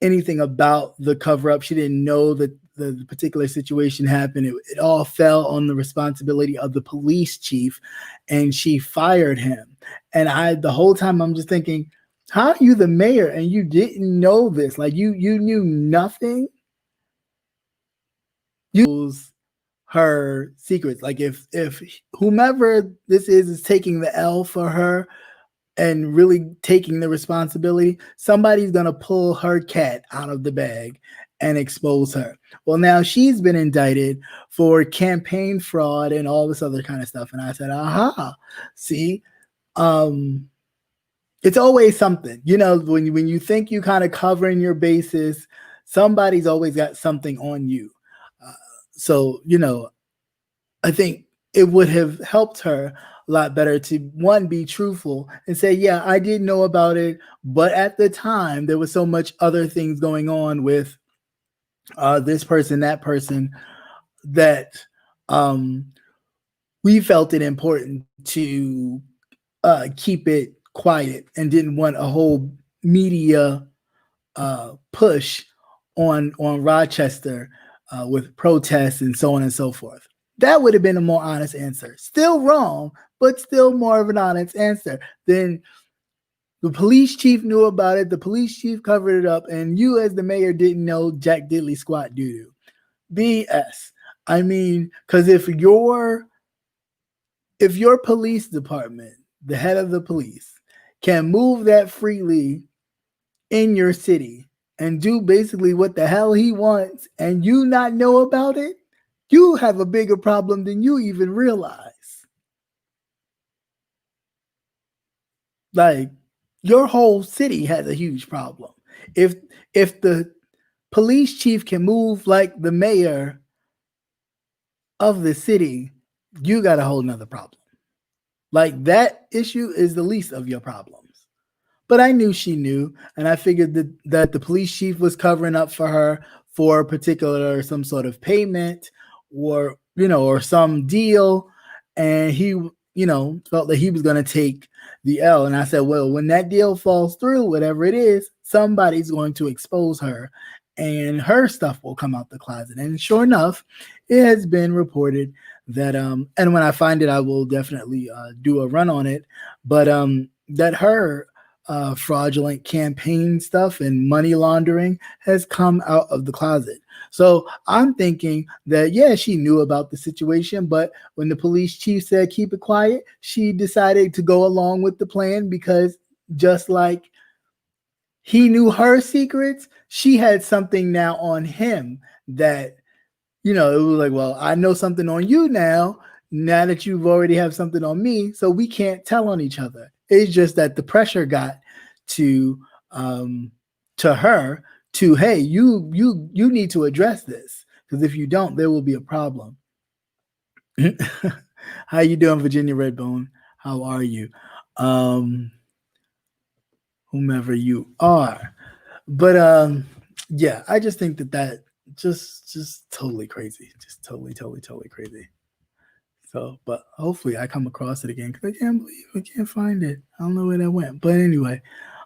anything about the cover up. She didn't know that the particular situation happened. It all fell on the responsibility of the police chief, and she fired him. And the whole time I'm just thinking, how are you the mayor and you didn't know this? Like you knew nothing. You her secrets. Like if whomever this is taking the L for her and really taking the responsibility, somebody's gonna pull her cat out of the bag and expose her. Well, now she's been indicted for campaign fraud and all this other kind of stuff. And I said, aha, see, it's always something. When you think you kind of covering your bases, somebody's always got something on you. So I think it would have helped her a lot better to, one, be truthful and say, yeah, I did know about it, but at the time there was so much other things going on with this person, that person, that we felt it important to keep it quiet and didn't want a whole media push on Rochester with protests and so on and so forth. That would have been a more honest answer. Still wrong, but still more of an honest answer than the police chief knew about it. The police chief covered it up, and you, as the mayor, didn't know jack diddly squat doo doo. BS. I mean, because if your police department, the head of the police, can move that freely in your city and do basically what the hell he wants, and you not know about it, you have a bigger problem than you even realize. Like, your whole city has a huge problem. If the police chief can move like the mayor of the city, you got a whole nother problem. Like, that issue is the least of your problems. But I knew she knew, and I figured that the police chief was covering up for her for a particular some sort of payment, or or some deal, and he felt that he was going to take the L. And I said, well, when that deal falls through, whatever it is, somebody's going to expose her, and her stuff will come out the closet. And sure enough, it has been reported that and when I find it, I will definitely do a run on it, but that her fraudulent campaign stuff and money laundering has come out of the closet. So I'm thinking that, yeah, she knew about the situation, but when the police chief said keep it quiet, she decided to go along with the plan, because just like he knew her secrets, she had something now on him that, it was like, well, I know something on you now that you've already have something on me, so we can't tell on each other. It's just that the pressure got to her to, hey, you need to address this, because if you don't, there will be a problem. How you doing, Virginia Redbone? How are you? Whomever you are. But yeah, I just think that just totally crazy. Just totally crazy. So, but hopefully I come across it again, because I can't believe I can't find it. I don't know where that went. But anyway,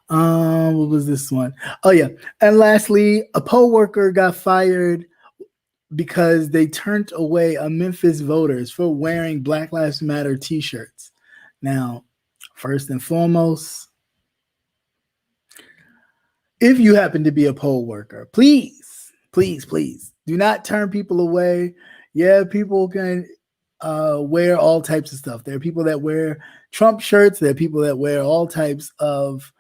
what was this one? Oh yeah. And lastly, a poll worker got fired because they turned away a Memphis voters for wearing Black Lives Matter t-shirts. Now, first and foremost, if you happen to be a poll worker, please do not turn people away. Yeah, people can wear all types of stuff. There are people that wear Trump shirts. There are people that wear all types of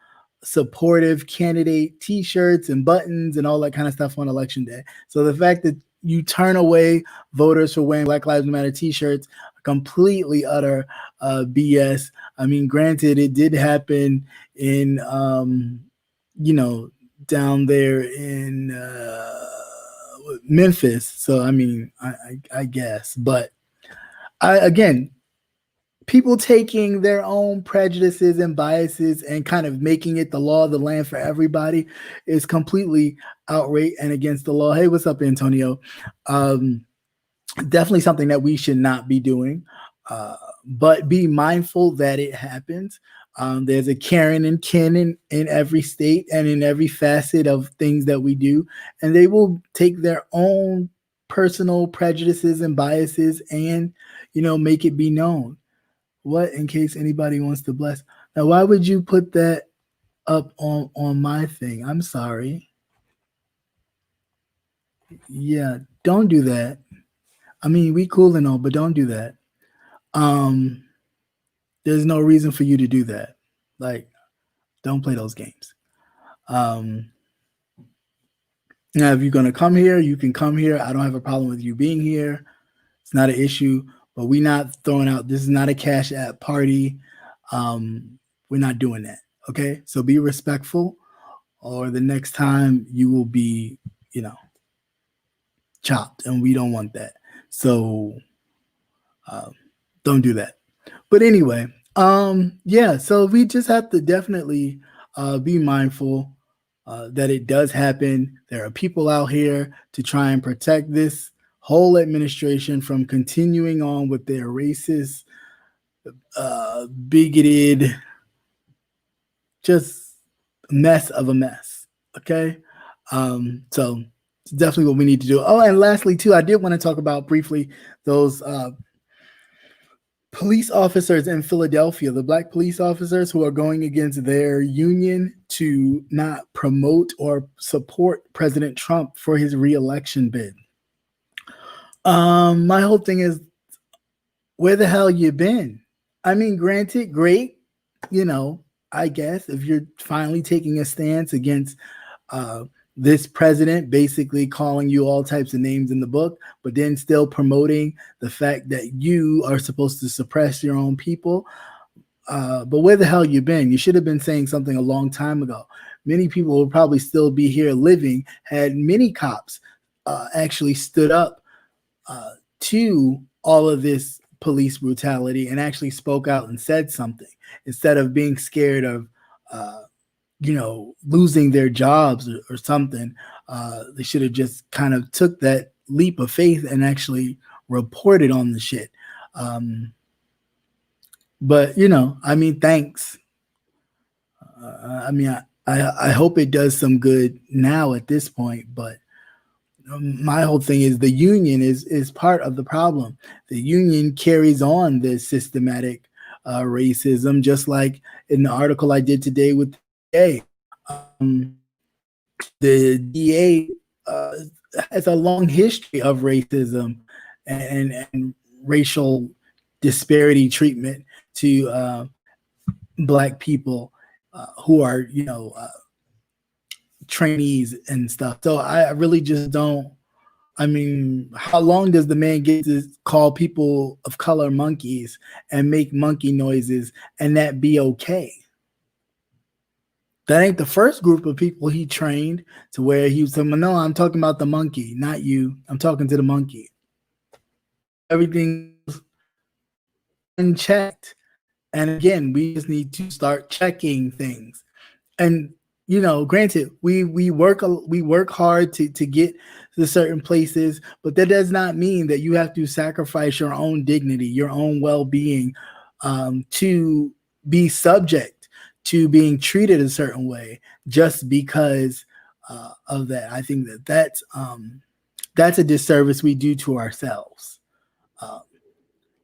supportive candidate t-shirts and buttons and all that kind of stuff on election day. So the fact that you turn away voters for wearing Black Lives Matter t-shirts, completely utter BS. I mean, granted, it did happen in down there in Memphis. So I mean, I guess, but again, people taking their own prejudices and biases and kind of making it the law of the land for everybody is completely outrage and against the law. Hey, what's up, Antonio? Definitely something that we should not be doing, but be mindful that it happens. There's a Karen and Ken in every state and in every facet of things that we do, and they will take their own personal prejudices and biases and make it be known. What, in case anybody wants to bless? Now, why would you put that up on my thing? I'm sorry. Yeah, don't do that. I mean, we cool and all, but don't do that. There's no reason for you to do that. Like, don't play those games. Now, if you're going to come here, you can come here. I don't have a problem with you being here. It's not an issue, but we're not throwing out, this is not a Cash App party. We're not doing that. Okay. So be respectful, or the next time you will be, chopped, and we don't want that. So, don't do that. But anyway, yeah, so we just have to definitely be mindful that it does happen. There are people out here to try and protect this whole administration from continuing on with their racist, bigoted, just mess of a mess. Okay. So it's definitely what we need to do. Oh, and lastly, too, I did want to talk about briefly those police officers in Philadelphia, the Black police officers who are going against their union to not promote or support President Trump for his re-election bid. My whole thing is, where the hell you been? I mean, granted, great, I guess if you're finally taking a stance against this president, basically calling you all types of names in the book, but then still promoting the fact that you are supposed to suppress your own people. But where the hell you been? You should have been saying something a long time ago. Many people will probably still be here living had many cops actually stood up to all of this police brutality and actually spoke out and said something instead of being scared of, losing their jobs or something. They should have just kind of took that leap of faith and actually reported on the shit. But I mean, thanks. I mean, I hope it does some good now at this point, but my whole thing is the union is part of the problem. The union carries on this systematic racism, just like in the article I did today with the DA. The DA has a long history of racism and racial disparity treatment to Black people who are, trainees and stuff. So I really just don't. I mean, how long does the man get to call people of color monkeys and make monkey noises and that be okay? That ain't the first group of people he trained to where he was saying, no, I'm talking about the monkey, not you. I'm talking to the monkey. Everything's unchecked. And again, we just need to start checking things. And granted, we work hard to get to certain places, but that does not mean that you have to sacrifice your own dignity, your own well-being, to be subject to being treated a certain way just because of that. I think that's a disservice we do to ourselves.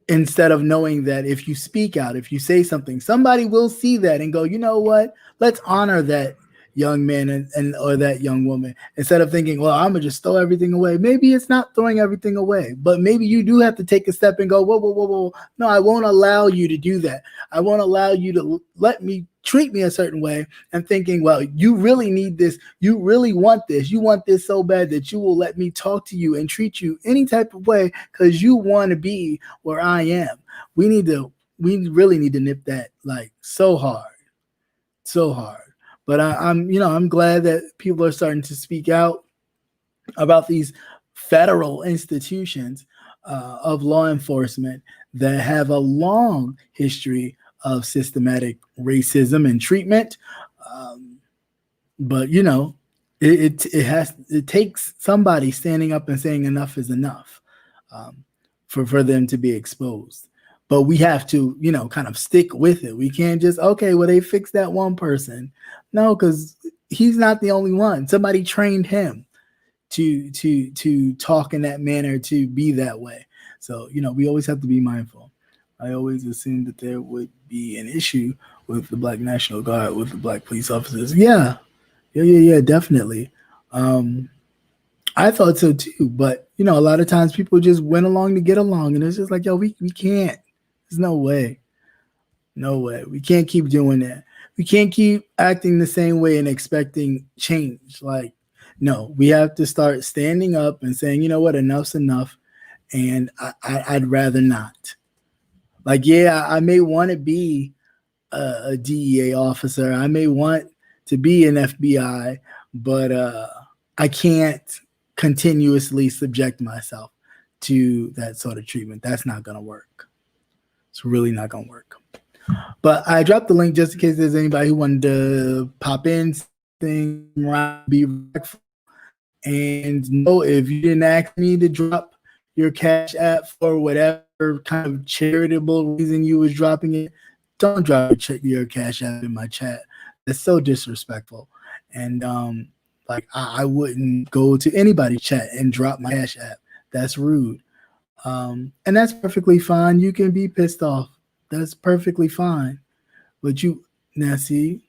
Instead of knowing that if you speak out, if you say something, somebody will see that and go, you know what? Let's honor that young man and or that young woman, instead of thinking, well, I'm gonna just throw everything away. Maybe it's not throwing everything away, but maybe you do have to take a step and go, whoa. No, I won't allow you to do that. I won't allow you to let me treat me a certain way and thinking, well, you really need this. You really want this. You want this so bad that you will let me talk to you and treat you any type of way because you want to be where I am. We really need to nip that like so hard. But I'm glad that people are starting to speak out about these federal institutions of law enforcement that have a long history of systematic racism and treatment. But it takes somebody standing up and saying enough is enough for them to be exposed. But we have to, kind of stick with it. We can't just, okay, well, they fixed that one person. No, because he's not the only one. Somebody trained him to talk in that manner, to be that way. So, we always have to be mindful. I always assumed that there would be an issue with the Black National Guard, with the Black police officers. Yeah, definitely. I thought so too, but a lot of times people just went along to get along, and it's just like, yo, we can't. There's no way. We can't keep doing that. We can't keep acting the same way and expecting change. Like, no, we have to start standing up and saying, you know what, enough's enough, and I'd rather not. Like, yeah, I may want to be a DEA officer. I may want to be an FBI, but I can't continuously subject myself to that sort of treatment. That's not going to work. It's really not going to work. But I dropped the link just in case there's anybody who wanted to pop in, be respectful. And no, if you didn't ask me to drop your Cash App for whatever kind of charitable reason you was dropping it, don't drop your Cash App in my chat. That's so disrespectful. And I wouldn't go to anybody's chat and drop my Cash App. That's rude. And that's perfectly fine. You can be pissed off. That's perfectly fine. But now see,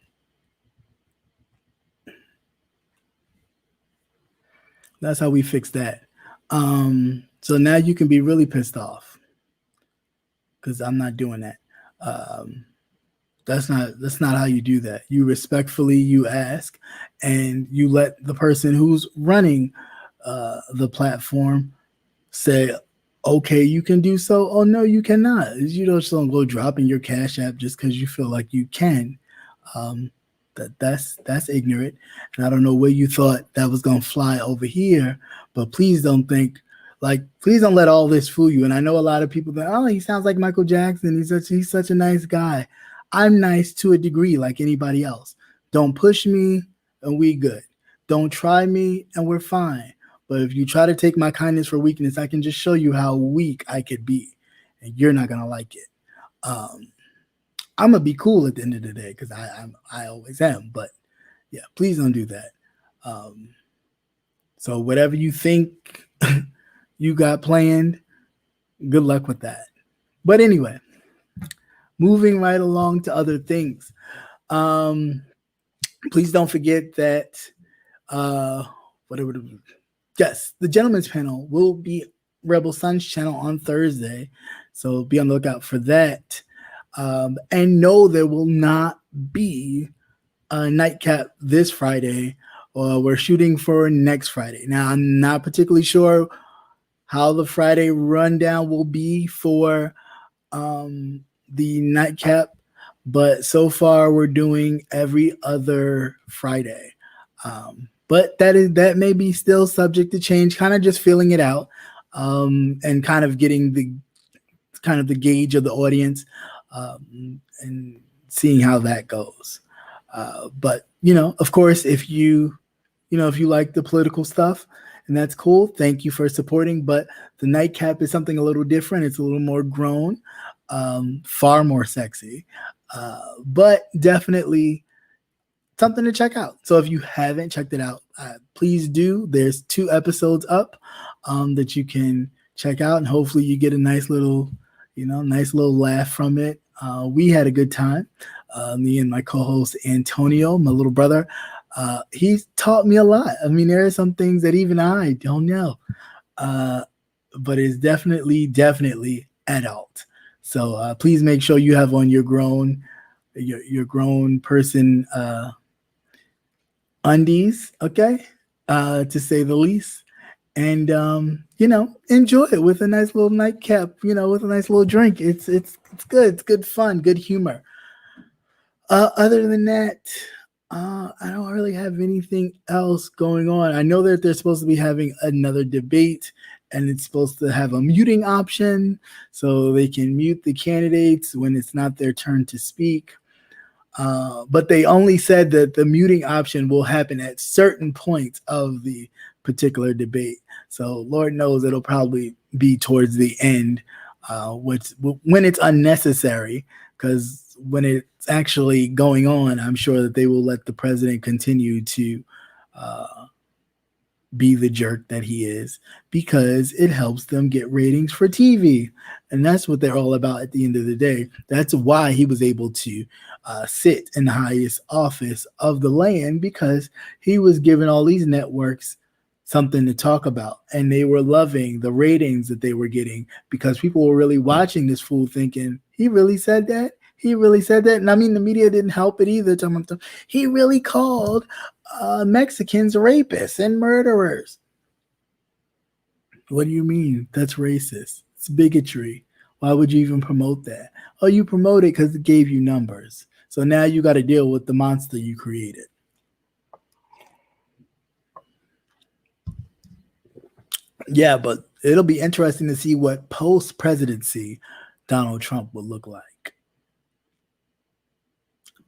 that's how we fix that. So now you can be really pissed off because I'm not doing that. That's not how you do that. You respectfully, you ask, and you let the person who's running the platform say, okay, you can do so. Oh no, you cannot. You just don't go dropping your Cash App just because you feel like you can. That's ignorant. And I don't know where you thought that was gonna fly over here, but please don't think Like, please don't let all this fool you. And I know a lot of people that, oh, he sounds like Michael Jackson. He's such a nice guy. I'm nice to a degree, like anybody else. Don't push me, and we good. Don't try me, and we're fine. But if you try to take my kindness for weakness, I can just show you how weak I could be, and you're not gonna like it. I'm gonna be cool at the end of the day because I always am. But yeah, please don't do that. So whatever you think you got planned, good luck with that. But anyway, moving right along to other things. Please don't forget that whatever. Yes, the gentleman's panel will be Rebel Sun's channel on Thursday, so be on the lookout for that. And no, there will not be a nightcap this Friday. We're shooting for next Friday. Now, I'm not particularly sure how the Friday rundown will be for the nightcap, but so far we're doing every other Friday. But that may be still subject to change. Kind of just feeling it out, and kind of getting the gauge of the audience, and seeing how that goes. But of course, if you like the political stuff, and that's cool, thank you for supporting. But the nightcap is something a little different. It's a little more grown, far more sexy, but definitely something to check out. So if you haven't checked it out, please do. There's 2 episodes up that you can check out, and hopefully you get a nice little laugh from it. We had a good time. Me and my co-host Antonio, my little brother, he's taught me a lot. I mean, there are some things that even I don't know, but it's definitely adult. So please make sure you have on your grown person undies, okay, to say the least, and enjoy it with a nice little nightcap, with a nice little drink. It's good. It's good fun, good humor. Other than that, I don't really have anything else going on. I know that they're supposed to be having another debate, and it's supposed to have a muting option so they can mute the candidates when it's not their turn to speak. But they only said that the muting option will happen at certain points of the particular debate. So Lord knows it'll probably be towards the end, when it's unnecessary, because when it's actually going on, I'm sure that they will let the president continue to be the jerk that he is, because it helps them get ratings for TV. And that's what they're all about at the end of the day. That's why he was able to sit in the highest office of the land, because he was giving all these networks something to talk about, and they were loving the ratings that they were getting, because people were really watching this fool thinking, he really said that? He really said that? And I mean, the media didn't help it either. He really called Mexicans rapists and murderers. What do you mean? That's racist. It's bigotry. Why would you even promote that? Oh, you promote it because it gave you numbers. So now you got to deal with the monster you created. Yeah, but it'll be interesting to see what post-presidency Donald Trump will look like.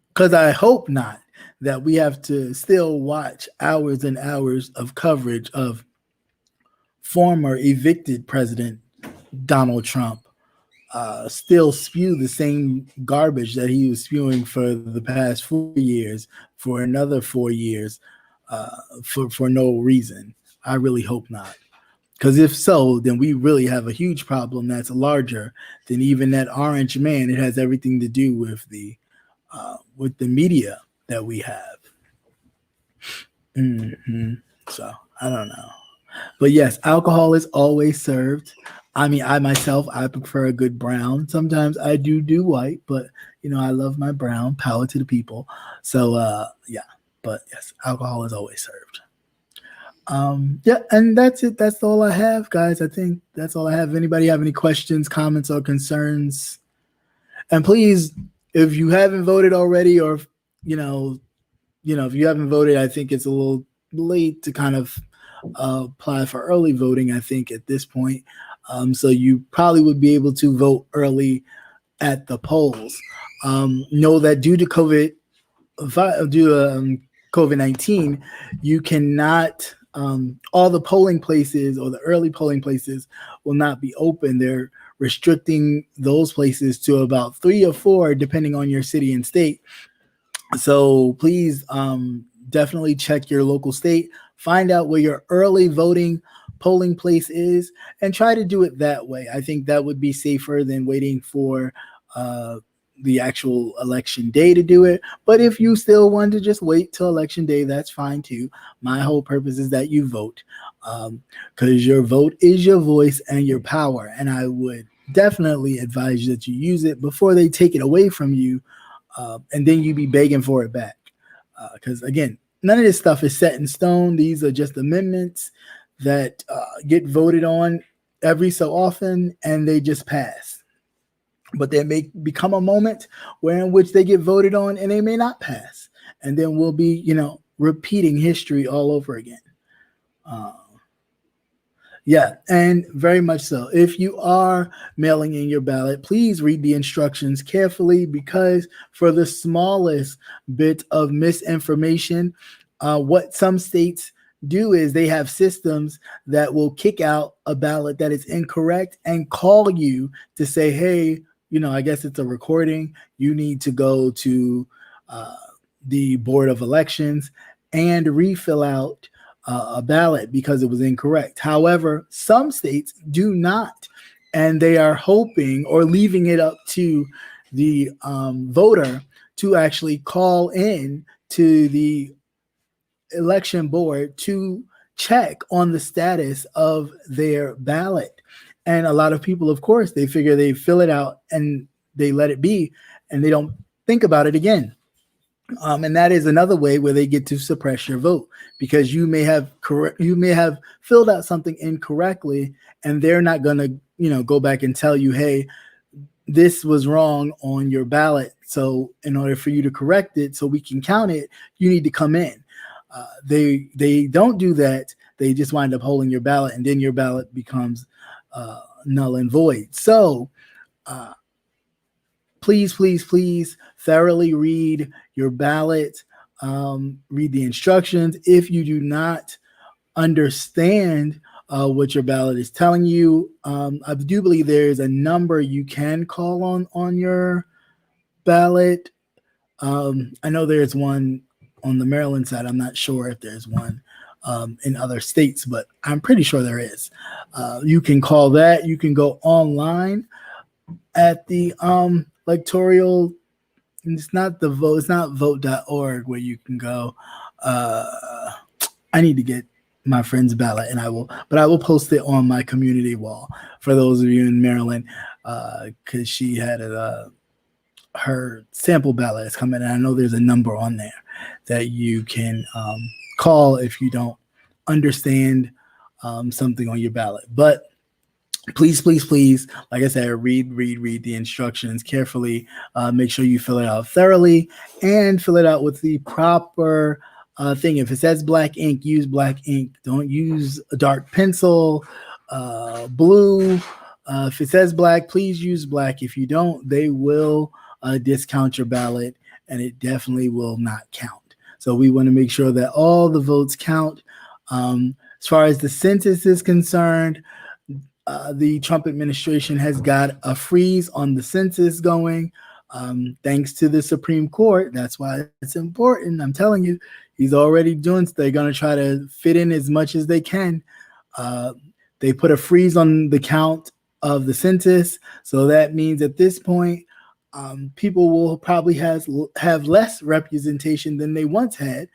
Because I hope not that we have to still watch hours and hours of coverage of former evicted president Donald Trump still spew the same garbage that he was spewing for the past 4 years, for another 4 years, for no reason. I really hope not. Because if so, then we really have a huge problem that's larger than even that orange man. It has everything to do with the media that we have. So I don't know. But yes, alcohol is always served. I mean, I myself, I prefer a good brown. Sometimes I do white, but I love my brown. Power to the people. So yeah, but yes, alcohol is always served. Yeah, and that's it. That's all I have, guys. I think that's all I have. Anybody have any questions, comments, or concerns? And please, if you haven't voted already, or if you haven't voted, I think it's a little late to kind of apply for early voting, I think, at this point. So you probably would be able to vote early at the polls. Know that due to COVID-19, you cannot. All the polling places or the early polling places will not be open. They're restricting those places to about 3 or 4, depending on your city and state. So please definitely check your local state, find out where your early voting polling place is, and try to do it that way. I think that would be safer than waiting for uh, the actual election day to do it. But if you still want to just wait till election day, that's fine too. My whole purpose is that you vote, because your vote is your voice and your power. And I would definitely advise you that you use it before they take it away from you, and then you be begging for it back. Because again, none of this stuff is set in stone. These are just amendments that get voted on every so often, and they just pass. But there may become a moment where in which they get voted on and they may not pass, and then we'll be, repeating history all over again. Yeah, and very much so. If you are mailing in your ballot, please read the instructions carefully, because for the smallest bit of misinformation, what some states do is they have systems that will kick out a ballot that is incorrect and call you to say, hey, I guess it's a recording. You need to go to the Board of Elections and refill out a ballot because it was incorrect. However, some states do not, and they are hoping or leaving it up to the voter to actually call in to the election board to check on the status of their ballot. And a lot of people, of course, they figure they fill it out and they let it be, and they don't think about it again. And that is another way where they get to suppress your vote, because you may have filled out something incorrectly, and they're not going to go back and tell you, hey, this was wrong on your ballot. So in order for you to correct it so we can count it, you need to come in. They don't do that. They just wind up holding your ballot, and then your ballot becomes null and void. So please, please, please thoroughly read your ballot, read the instructions. If you do not understand what your ballot is telling you, I do believe there's a number you can call on your ballot. I know there's one on the Maryland side. I'm not sure if there's one in other states, but I'm pretty sure there is. You can call that. You can go online at the electoral. It's not vote.org where you can go. I need to get my friend's ballot, and I will post it on my community wall for those of you in Maryland, because she had her sample ballot is coming, and I know there's a number on there that you can call if you don't understand something on your ballot. But please, please, please, like I said, read the instructions carefully. Make sure you fill it out thoroughly and fill it out with the proper thing. If it says black ink, use black ink. Don't use a dark pencil, blue. If it says black, please use black. If you don't, they will discount your ballot, and it definitely will not count. So we want to make sure that all the votes count. As far as the census is concerned, the Trump administration has got a freeze on the census going, thanks to the Supreme Court. That's why it's important. I'm telling you, he's already doing. They're going to try to fit in as much as they can. They put a freeze on the count of the census, so that means at this point, people will probably have less representation than they once had,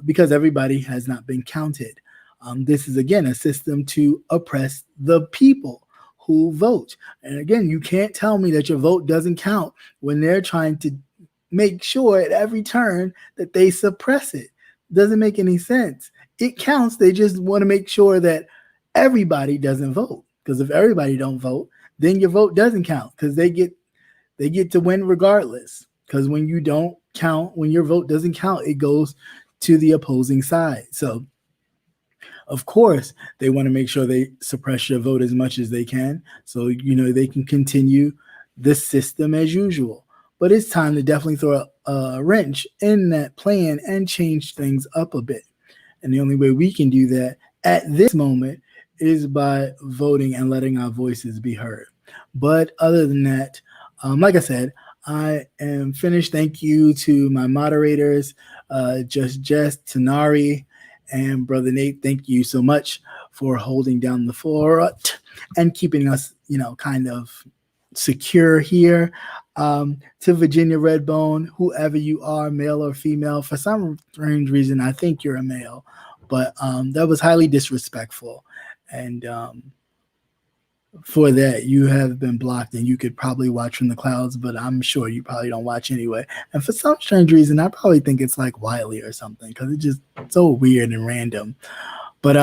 because everybody has not been counted. This is, again, a system to oppress the people who vote. And again, you can't tell me that your vote doesn't count when they're trying to make sure at every turn that they suppress it. Doesn't make any sense. It counts. They just want to make sure that everybody doesn't vote. Because if everybody don't vote, then your vote doesn't count, because they get to win regardless. Because when you don't count, when your vote doesn't count, it goes to the opposing side. So Of course, they want to make sure they suppress your vote as much as they can, so they can continue the system as usual. But it's time to definitely throw a wrench in that plan and change things up a bit. And the only way we can do that at this moment is by voting and letting our voices be heard. But other than that, like I said, I am finished. Thank you to my moderators, Just Jess, Tanari, and Brother Nate. Thank you so much for holding down the fort and keeping us, kind of secure here. To Virginia Redbone, whoever you are, male or female, for some strange reason, I think you're a male, but that was highly disrespectful. And for that, you have been blocked, and you could probably watch from the clouds, but I'm sure you probably don't watch anyway. And for some strange reason, I probably think it's like Wiley or something, because it's just so weird and random. But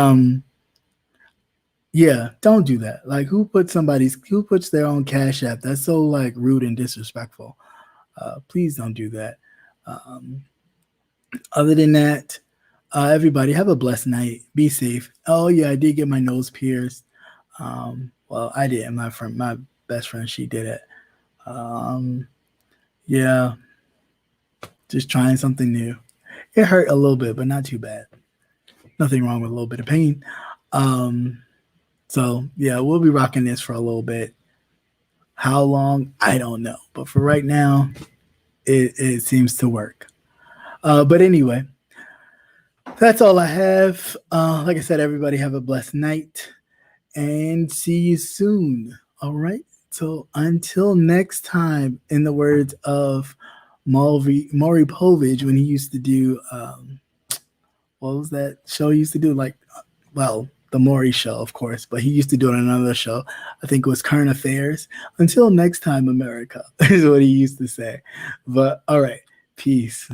yeah, don't do that. Like, who puts their own Cash App? That's so like rude and disrespectful. Please don't do that. Other than that, everybody have a blessed night. Be safe. Oh yeah, I did get my nose pierced. Well, I didn't. My best friend, she did it. Yeah, just trying something new. It hurt a little bit, but not too bad. Nothing wrong with a little bit of pain. So yeah, we'll be rocking this for a little bit. How long? I don't know. But for right now, it seems to work. But anyway, that's all I have. Like I said, everybody have a blessed night and see you soon. All right. So until next time, in the words of Maury Povich, when he used to do, what was that show he used to do? The Maury Show, of course, but he used to do it on another show. I think it was Current Affairs. Until next time, America, is what he used to say. But all right, peace.